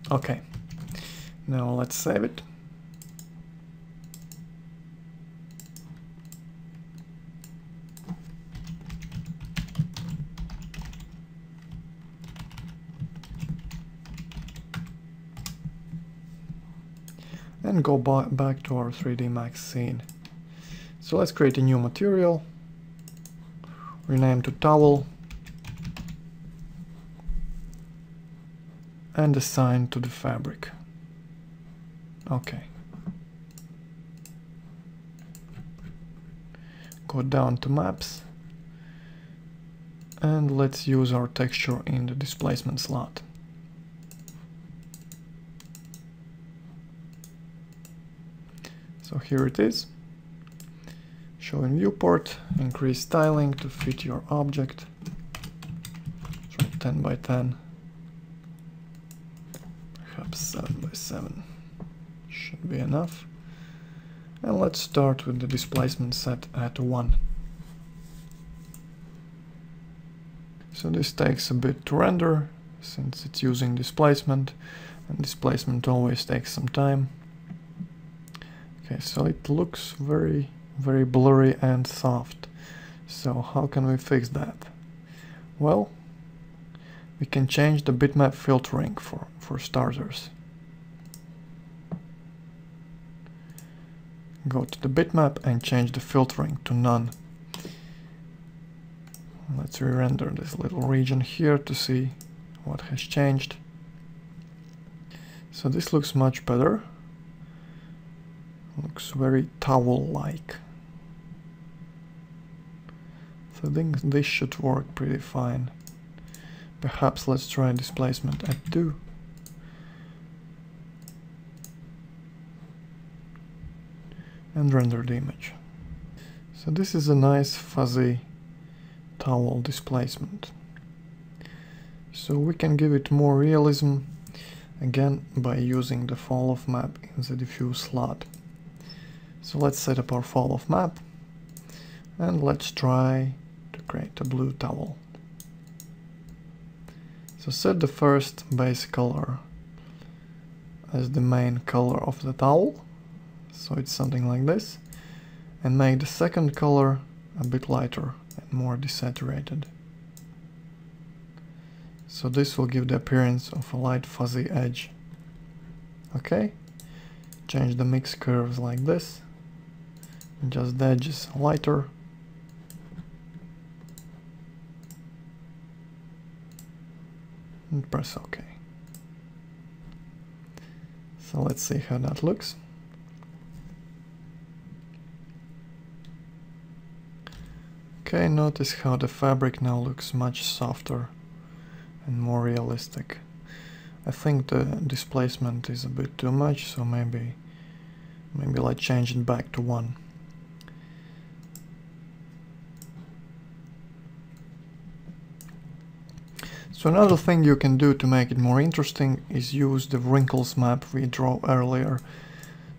Okay, now let's save it. and go back to our 3D Max scene. So let's create a new material, rename to towel, and assign to the fabric. Okay. Go down to maps, and let's use our texture in the displacement slot. So here it is. Show in viewport, increase styling to fit your object. Try 10 by 10. Perhaps 7 by 7 should be enough. And let's start with the displacement set at 1. So this takes a bit to render, since it's using displacement, and displacement always takes some time. Okay, so it looks very blurry and soft. So how can we fix that? Well, we can change the bitmap filtering for starters. Go to the bitmap and change the filtering to none. Let's re-render this little region here to see what has changed. So this looks much better. Looks very towel-like. So I think this should work pretty fine. Perhaps let's try displacement at 2. And render the image. So this is a nice fuzzy towel displacement. So we can give it more realism, again by using the fall of map in the diffuse slot. So let's set up our fall of map, and let's try to create a blue towel. So set the first base color as the main color of the towel, so it's something like this, and make the second color a bit lighter and more desaturated. So this will give the appearance of a light fuzzy edge. Okay, change the mix curves like this, just the edges lighter. And press OK. So let's see how that looks. Okay, notice how the fabric now looks much softer and more realistic. I think the displacement is a bit too much, so maybe let's change it back to 1. So another thing you can do to make it more interesting is use the wrinkles map we drew earlier.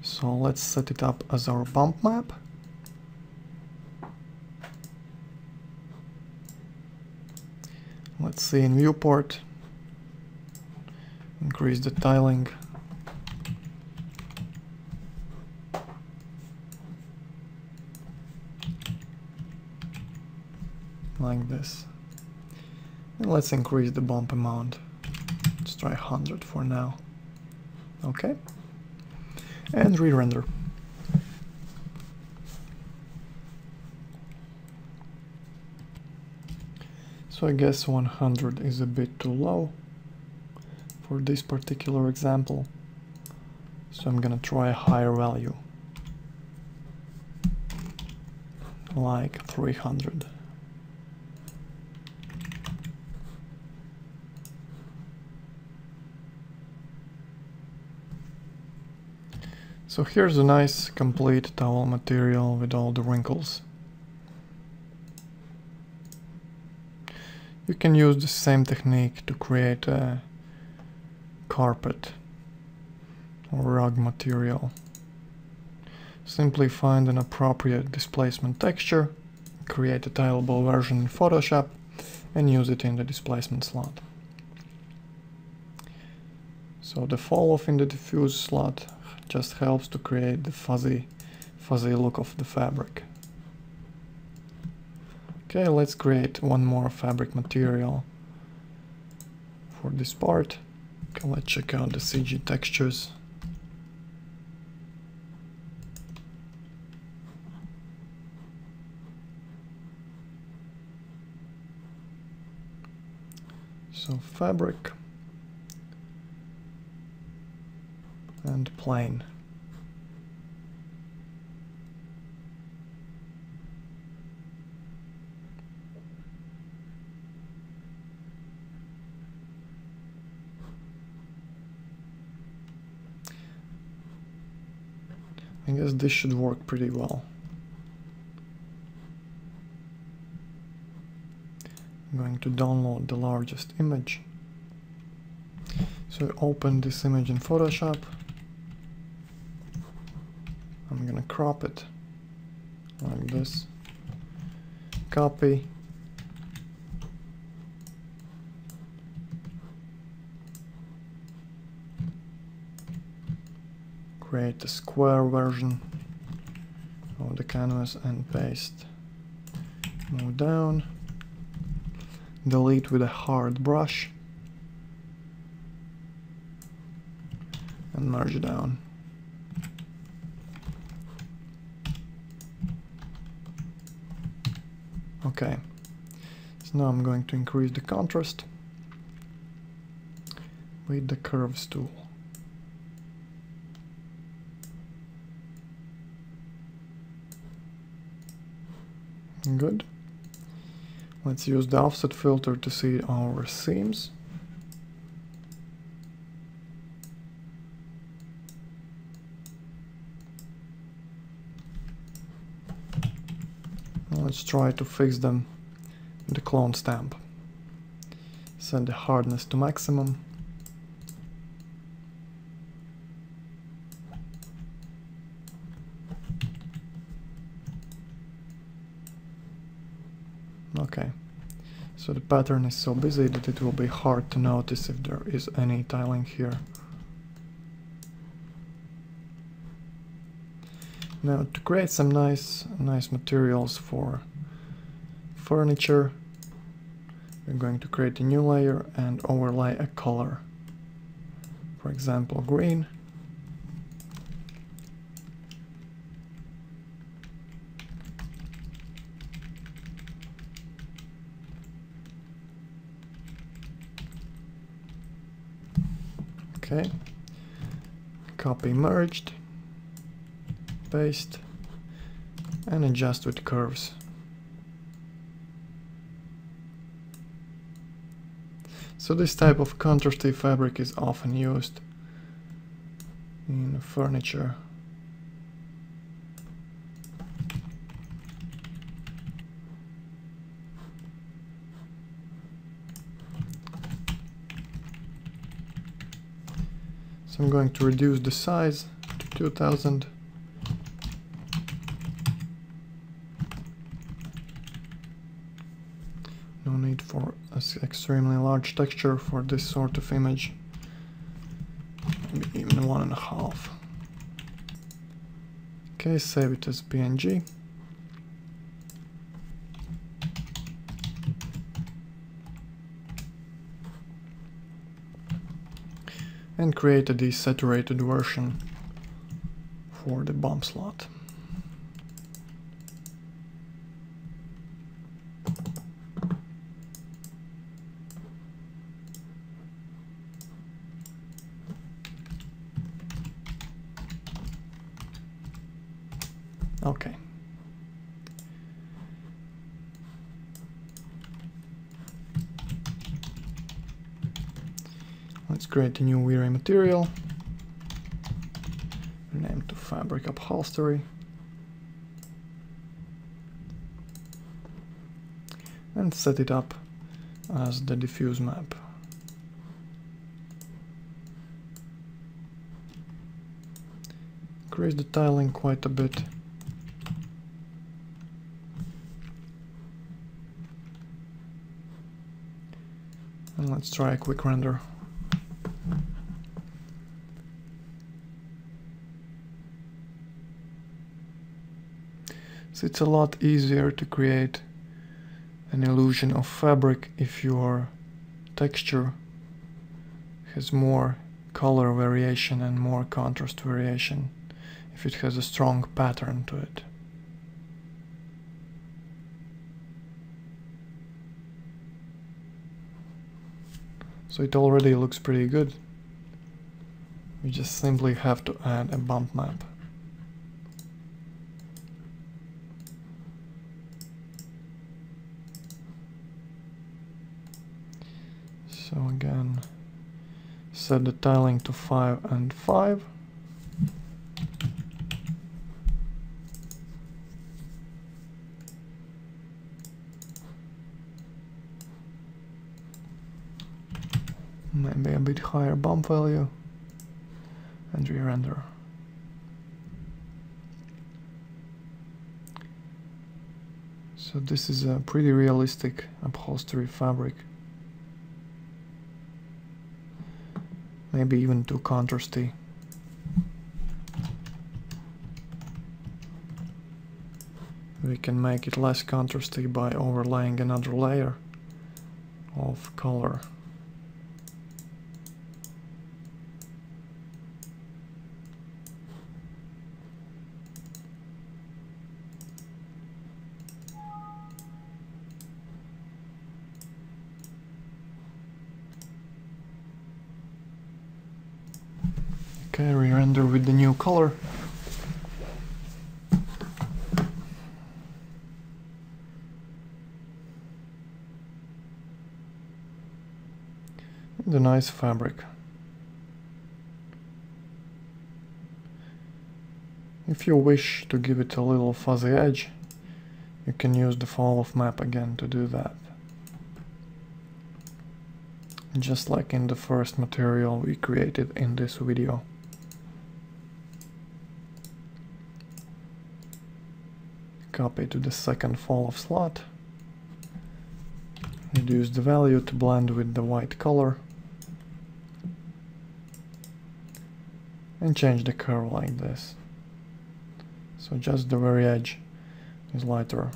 So let's set it up as our bump map. Let's see in viewport, increase the tiling. Like this. And let's increase the bump amount. Let's try 100 for now. Okay. And re-render. So I guess 100 is a bit too low for this particular example. So I'm gonna try a higher value, like 300. So here's a nice complete towel material with all the wrinkles. You can use the same technique to create a carpet or rug material. Simply find an appropriate displacement texture, create a tileable version in Photoshop, and use it in the displacement slot. So the fall off in the diffuse slot just helps to create the fuzzy look of the fabric. Okay, let's create one more fabric material for this part. Okay, let's check out the CG textures. So fabric and plain. I guess this should work pretty well. I'm going to download the largest image. So open this image in Photoshop. I'm gonna crop it like this. Copy. Create a square version of the canvas and paste. Move down. Delete with a hard brush. And merge down. Okay. So now I'm going to increase the contrast with the curves tool. Good. Let's use the offset filter to see our seams. Let's try to fix them with the clone stamp. Set the hardness to maximum. Okay, so the pattern is so busy that it will be hard to notice if there is any tiling here. Now to create some nice materials for furniture, we're going to create a new layer and overlay a color. For example, green. Okay, copy merged, paste, and adjust with curves. So this type of contrasty fabric is often used in furniture. So I'm going to reduce the size to 2000. No need for an extremely large texture for this sort of image. Maybe even 1.5. Okay, save it as PNG. And create a desaturated version for the bump slot. Okay. Let's create a new V-Ray material. Name to fabric upholstery. And set it up as the diffuse map. Increase the tiling quite a bit. And let's try a quick render. So it's a lot easier to create an illusion of fabric if your texture has more color variation and more contrast variation, if it has a strong pattern to it. So it already looks pretty good. We just simply have to add a bump map. So again, set the tiling to 5 and 5. Maybe a bit higher bump value, and re-render. So this is a pretty realistic upholstery fabric. Maybe even too contrasty. We can make it less contrasty by overlaying another layer of color. Okay, re-render with the new color. And a nice fabric. If you wish to give it a little fuzzy edge, you can use the fall of map again to do that. Just like in the first material we created in this video. Copy to the second fall of slot. Reduce the value to blend with the white color. And change the curve like this. So just the very edge is lighter.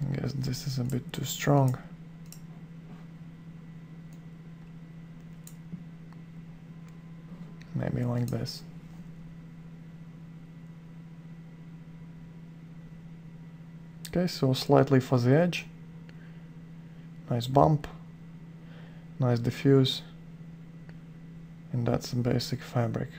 I guess this is a bit too strong. Maybe like this. Okay, so slightly fuzzy edge, nice bump, nice diffuse, and that's the basic fabric.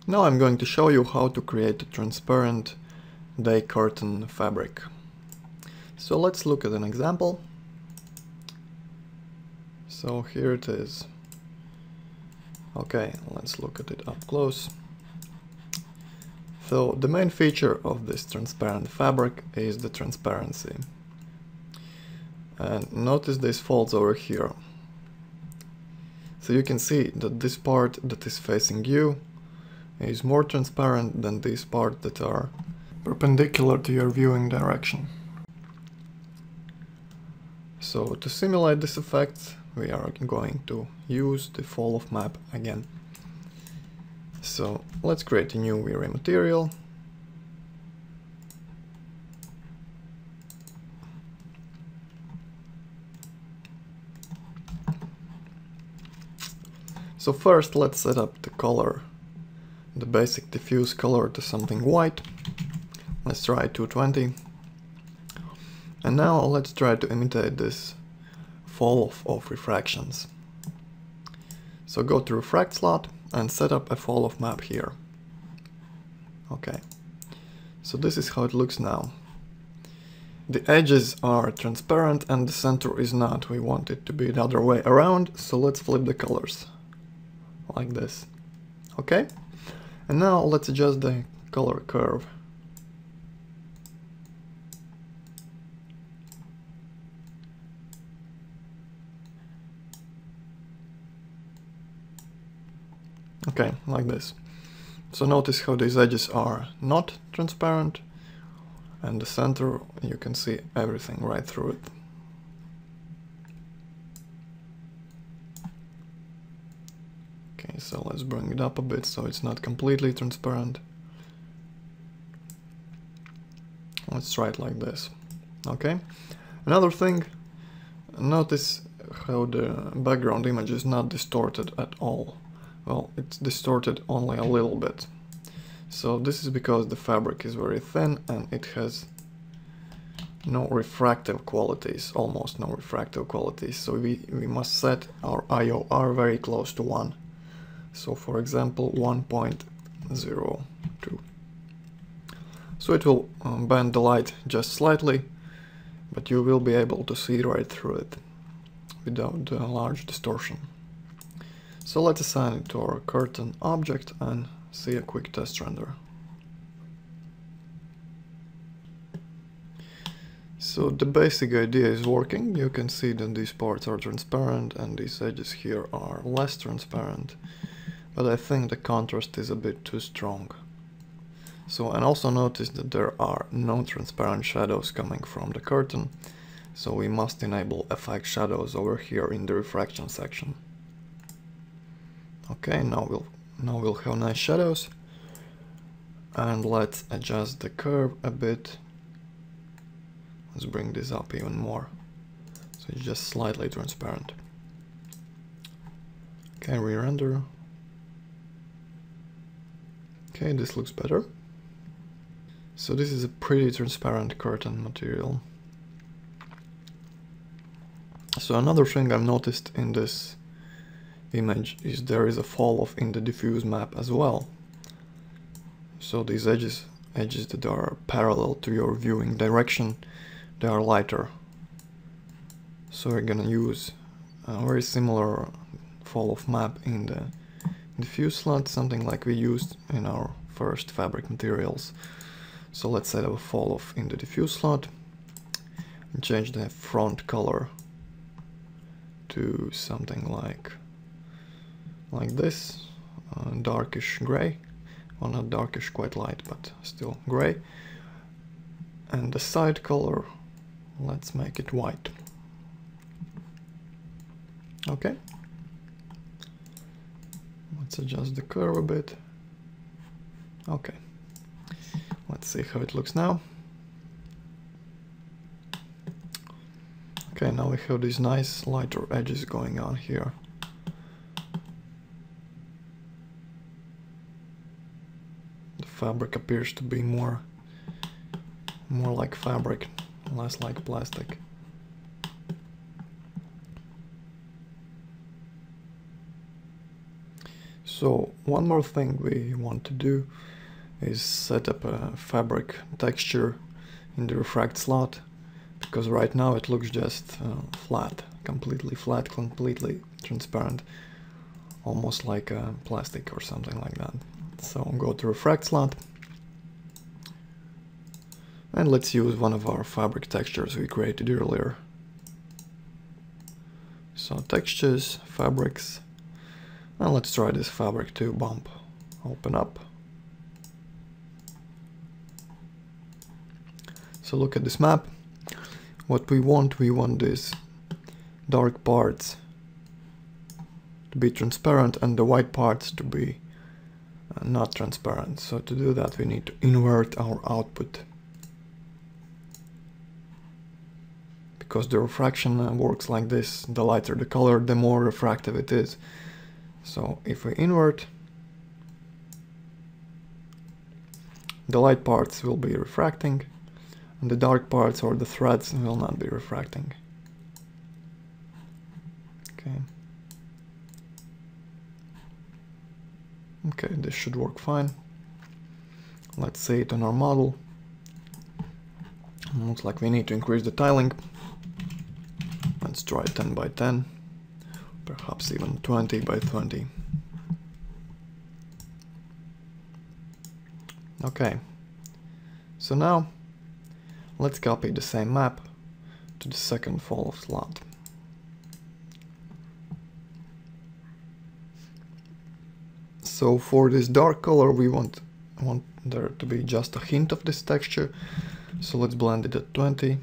Now I'm going to show you how to create a transparent day curtain fabric. So let's look at an example. So here it is. Okay, let's look at it up close. So the main feature of this transparent fabric is the transparency. And notice these folds over here. So you can see that this part that is facing you is more transparent than these parts that are perpendicular to your viewing direction. So to simulate this effect, we are going to use the fall of map again. So let's create a new V-Ray material. So first let's set up the color, the basic diffuse color, to something white. Let's try 220. And now let's try to imitate this fall of refractions. So go to refract slot and set up a fall of map here. Okay, so this is how it looks now. The edges are transparent and the center is not. We want it to be the other way around, so let's flip the colors like this. Okay, and now let's adjust the color curve. Okay, like this. So notice how these edges are not transparent, and the center, you can see everything right through it. Okay, so let's bring it up a bit so it's not completely transparent. Let's try it like this. Okay, another thing, notice how the background image is not distorted at all. Well, it's distorted only a little bit. So this is because the fabric is very thin and it has no refractive qualities, almost no refractive qualities. So we must set our IOR very close to 1. So for example 1.02. So it will bend the light just slightly, but you will be able to see right through it without large distortion. So let's assign it to our curtain object and see a quick test render. So the basic idea is working. You can see that these parts are transparent and these edges here are less transparent, but I think the contrast is a bit too strong. So, and also notice that there are no transparent shadows coming from the curtain, so we must enable effect shadows over here in the refraction section. Okay, now we'll have nice shadows, and let's adjust the curve a bit. Let's bring this up even more, so it's just slightly transparent. Okay, re-render. Okay, this looks better. So this is a pretty transparent curtain material. So another thing I've noticed in this image is there is a fall off in the diffuse map as well. So these edges that are parallel to your viewing direction, they are lighter. So we're gonna use a very similar fall off map in the diffuse slot, something like we used in our first fabric materials. So let's set up a fall off in the diffuse slot and change the front color to something like this, darkish gray. Well, not darkish, quite light, but still gray. And the side color, let's make it white. Okay. Let's adjust the curve a bit. Okay. Let's see how it looks now. Okay, now we have these nice lighter edges going on here. The fabric appears to be more like fabric, less like plastic. So one more thing we want to do is set up a fabric texture in the refract slot, because right now it looks just flat, completely transparent, almost like plastic or something like that. So go to refract slot and let's use one of our fabric textures we created earlier. So textures, fabrics, and let's try this fabric 2 bump. Open up. So look at this map. What we want these dark parts to be transparent and the white parts to be not transparent. So to do that we need to invert our output, because the refraction works like this: the lighter the color, the more refractive it is. So if we invert, the light parts will be refracting and the dark parts or the threads will not be refracting. Okay. Okay, this should work fine. Let's see it on our model. Looks like we need to increase the tiling. Let's try 10 by 10, perhaps even 20 by 20. Okay, so now let's copy the same map to the second fall off slot. So for this dark color we want there to be just a hint of this texture, So let's blend it at 20.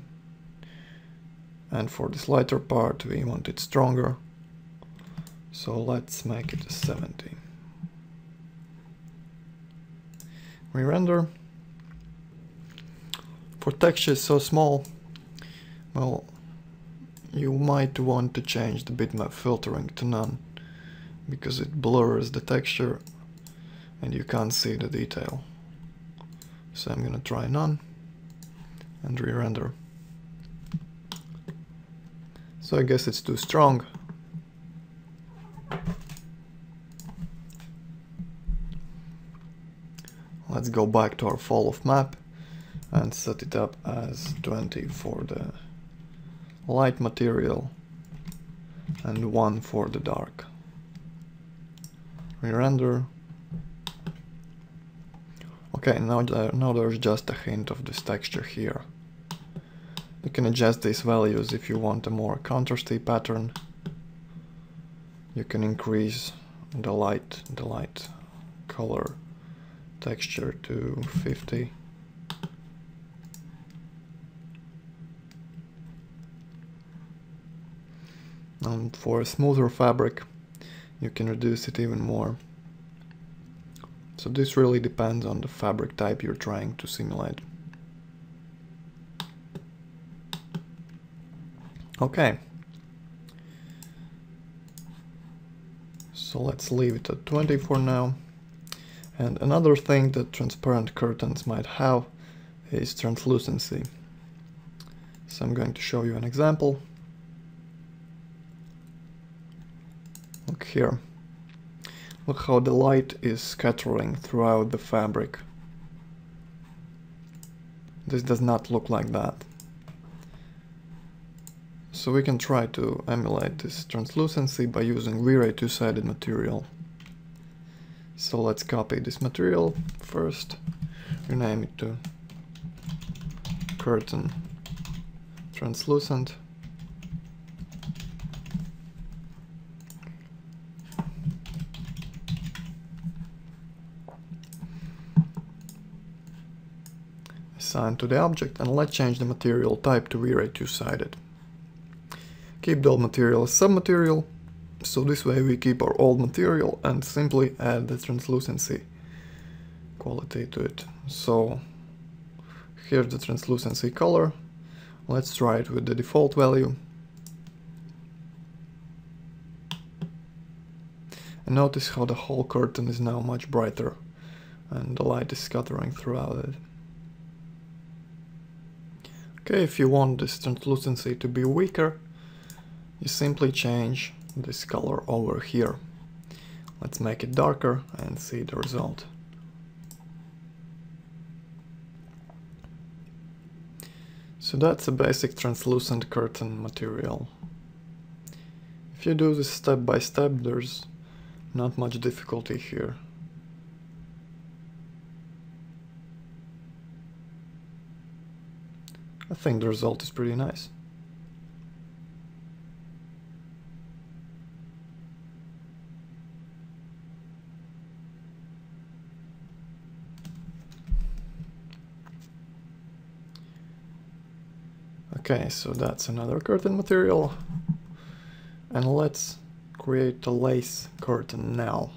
And for this lighter part, we want it stronger. So let's make it a 70. Re-render. For textures so small, well, you might want to change the bitmap filtering to none, because it blurs the texture and you can't see the detail. So I'm gonna try none and re-render. So I guess it's too strong. Let's go back to our fall of map and set it up as 20 for the light material and 1 for the dark. Re-render. Okay, now there's just a hint of this texture here. You can adjust these values if you want a more contrasty pattern. You can increase the light color texture to 50. And for a smoother fabric, you can reduce it even more. So this really depends on the fabric type you're trying to simulate. Okay. So let's leave it at 20 for now. And another thing that transparent curtains might have is translucency. So I'm going to show you an example. Look here. Look how the light is scattering throughout the fabric. This does not look like that. So we can try to emulate this translucency by using V-Ray two-sided material. So let's copy this material first, rename it to curtain translucent. Assign to the object, and let's change the material type to V-Ray two-sided. Keep the old material as submaterial, so this way we keep our old material and simply add the translucency quality to it. So here's the translucency color. Let's try it with the default value. And notice how the whole curtain is now much brighter and the light is scattering throughout it. Okay, if you want this translucency to be weaker, you simply change this color over here. Let's make it darker and see the result. So that's a basic translucent curtain material. If you do this step by step, there's not much difficulty here. I think the result is pretty nice. Okay, so that's another curtain material. And let's create a lace curtain now.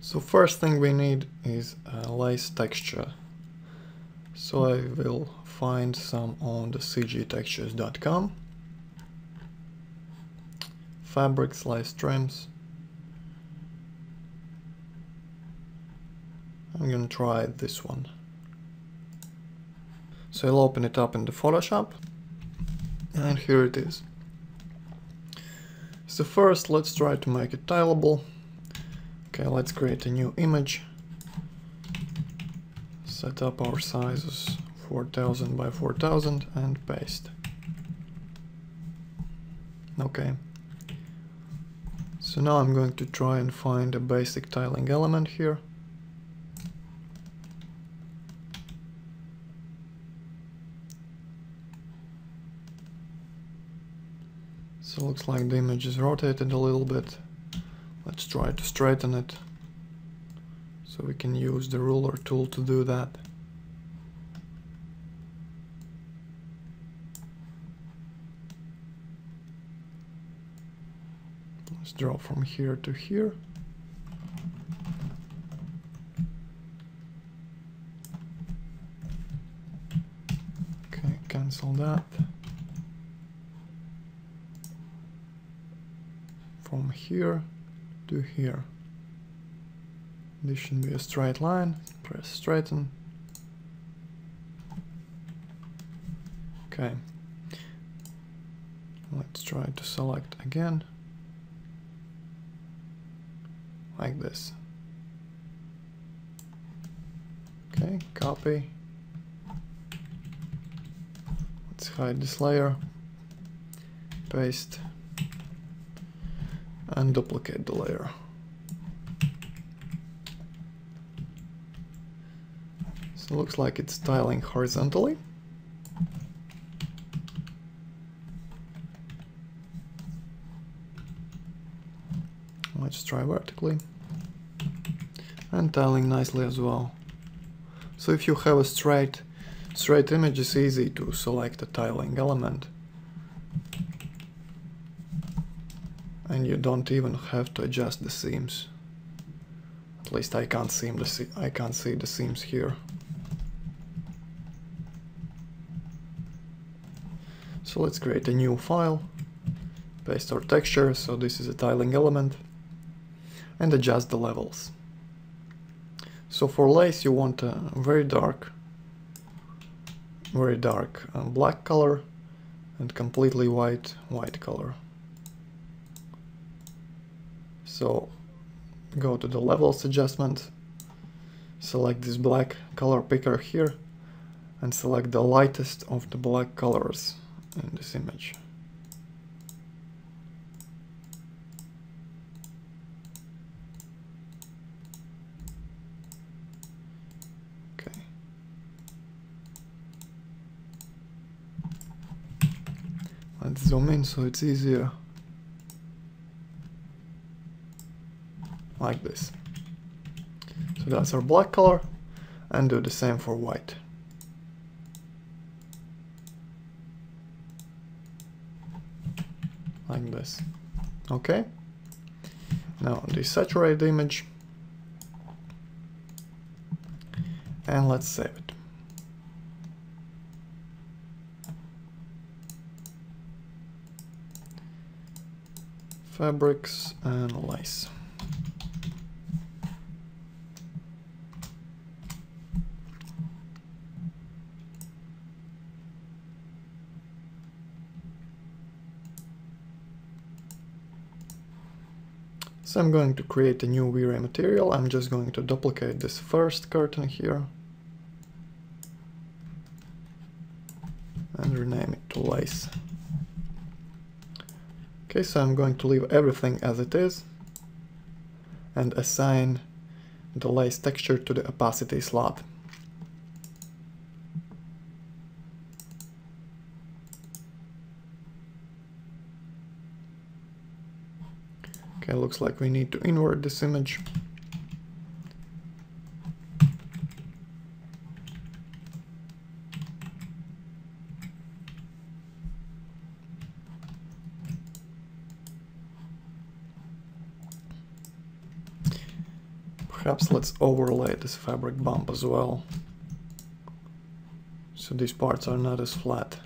So first thing we need is a lace texture. So I will find some on the cgtextures.com. Fabrics, lace trims. I'm gonna try this one. So I'll open it up in the Photoshop, and here it is. So first let's try to make it tileable. Okay, let's create a new image. Set up our sizes 4000 by 4000 and paste. Okay. So now I'm going to try and find a basic tiling element here. So it looks like the image is rotated a little bit. Let's try to straighten it. So we can use the ruler tool to do that. Let's draw from here to here. Okay, cancel that. From here to here. This should be a straight line. Press straighten. Okay. Let's try to select again. Like this. Okay, copy. Let's hide this layer. Paste. And duplicate the layer. So it looks like it's tiling horizontally. Let's try vertically. And tiling nicely as well. So if you have a straight image, it's easy to select a tiling element. And you don't even have to adjust the seams. At least I can't see the seams here. So let's create a new file, paste our texture, so this is a tiling element, and adjust the levels. So for lace you want a very dark black color and completely white color. So go to the levels adjustment, select this black color picker here, and select the lightest of the black colors in this image. Okay. Let's zoom in so it's easier. Like this. So that's our black color, and do the same for white. Like this. Okay. Now desaturate the image and let's save it. Fabrics and lace. So I'm going to create a new V-Ray material. I'm just going to duplicate this first curtain here and rename it to lace. Okay, so I'm going to leave everything as it is and assign the lace texture to the opacity slot. Okay, looks like we need to invert this image. Perhaps let's overlay this fabric bump as well, so these parts are not as flat.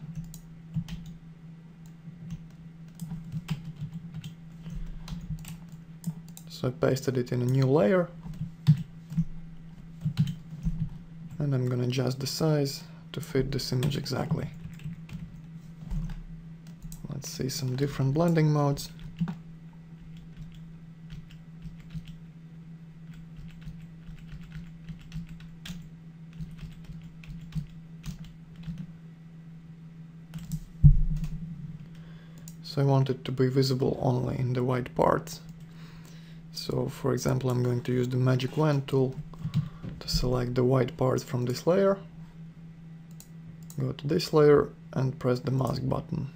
So I pasted it in a new layer, and I'm gonna adjust the size to fit this image exactly. Let's see some different blending modes. So I want it to be visible only in the white parts. So for example, I'm going to use the Magic Wand tool to select the white parts from this layer. Go to this layer and press the mask button.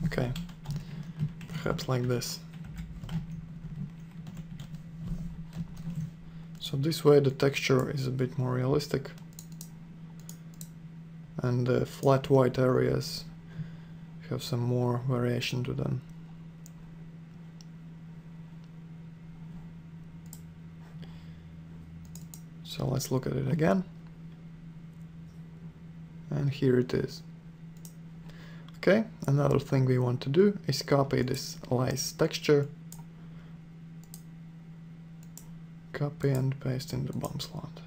Okay, perhaps like this. So this way the texture is a bit more realistic, and the flat white areas have some more variation to them. So let's look at it again. And here it is. Okay, another thing we want to do is copy this lice texture. Copy and paste in the bump slot.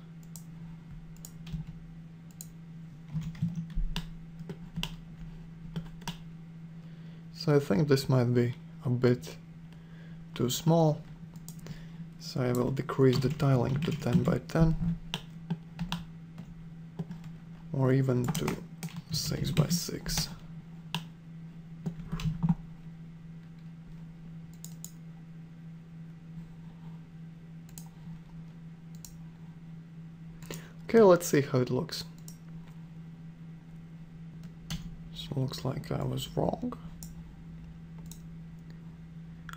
So I think this might be a bit too small. So I will decrease the tiling to 10 by 10. Or even to 6 by 6. Okay, let's see how it looks. So looks like I was wrong.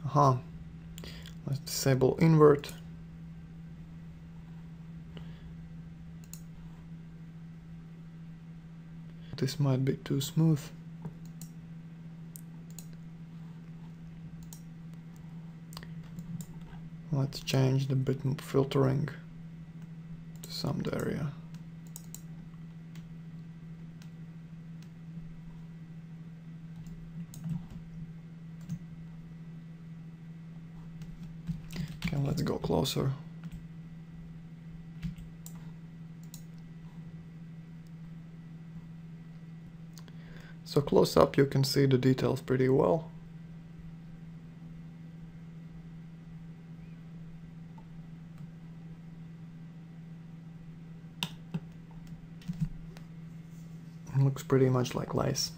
Aha. Let's disable invert. This might be too smooth. Let's change the bitmap filtering to some area. Okay, let's go closer. So close up you can see the details pretty well. It looks pretty much like lice.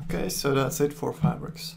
Okay, so that's it for fabrics.